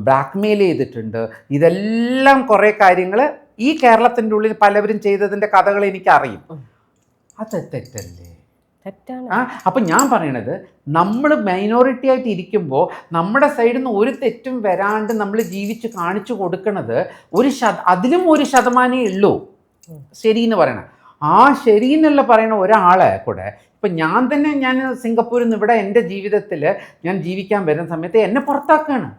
ബ്ലാക്ക്മെയിൽ ചെയ്തിട്ടുണ്ട്. ഇതെല്ലാം കുറേ കാര്യങ്ങൾ ഈ കേരളത്തിൻ്റെ ഉള്ളിൽ പലവരും ചെയ്തതിൻ്റെ കഥകൾ എനിക്കറിയും. അത് തെറ്റല്ലേ? അപ്പം ഞാൻ പറയണത്, നമ്മൾ മൈനോറിറ്റി ആയിട്ട് ഇരിക്കുമ്പോൾ നമ്മുടെ സൈഡിൽ നിന്ന് ഒരു തെറ്റും വരാണ്ട് നമ്മൾ ജീവിച്ച് കാണിച്ചു കൊടുക്കുന്നത് അതിലും 1% ഉള്ളൂ ശരി എന്ന് പറയണം. ആ ശരി എന്നുള്ള പറയുന്ന ഒരാളെ കൂടെ ഇപ്പം ഞാൻ സിംഗപ്പൂരിൽ നിന്ന് ഇവിടെ എൻ്റെ ജീവിതത്തിൽ ഞാൻ ജീവിക്കാൻ വരുന്ന സമയത്ത് എന്നെ പുറത്താക്കുകയാണ്.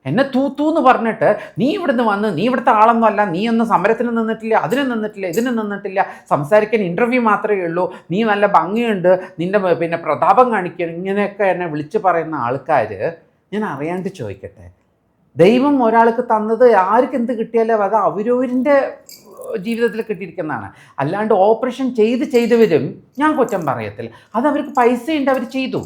എന്നെ തൂന്ന് പറഞ്ഞിട്ട്, നീ ഇവിടുന്ന് വന്ന്, നീ ഇവിടുത്തെ ആളൊന്നും അല്ല, നീ ഒന്നും സമരത്തിന് നിന്നിട്ടില്ല, അതിന് നിന്നിട്ടില്ല, ഇതിന് നിന്നിട്ടില്ല, സംസാരിക്കാൻ ഇൻ്റർവ്യൂ മാത്രമേ ഉള്ളൂ, നീ നല്ല ഭംഗിയുണ്ട്, നിൻ്റെ പിന്നെ പ്രതാപം കാണിക്കണം, ഇങ്ങനെയൊക്കെ എന്നെ വിളിച്ച് പറയുന്ന ആൾക്കാർ, ഞാൻ അറിയാണ്ട് ചോദിക്കട്ടെ, ദൈവം ഒരാൾക്ക് തന്നത് ആർക്ക് എന്ത് കിട്ടിയാലും അത് അവരവരിൻ്റെ ജീവിതത്തിൽ കിട്ടിയിരിക്കുന്നതാണ്. അല്ലാണ്ട് ഓപ്പറേഷൻ ചെയ്തവരും ഞാൻ കുറ്റം പറയത്തില്ല. അത് അവർക്ക് പൈസയുണ്ട്, അവർ ചെയ്തു.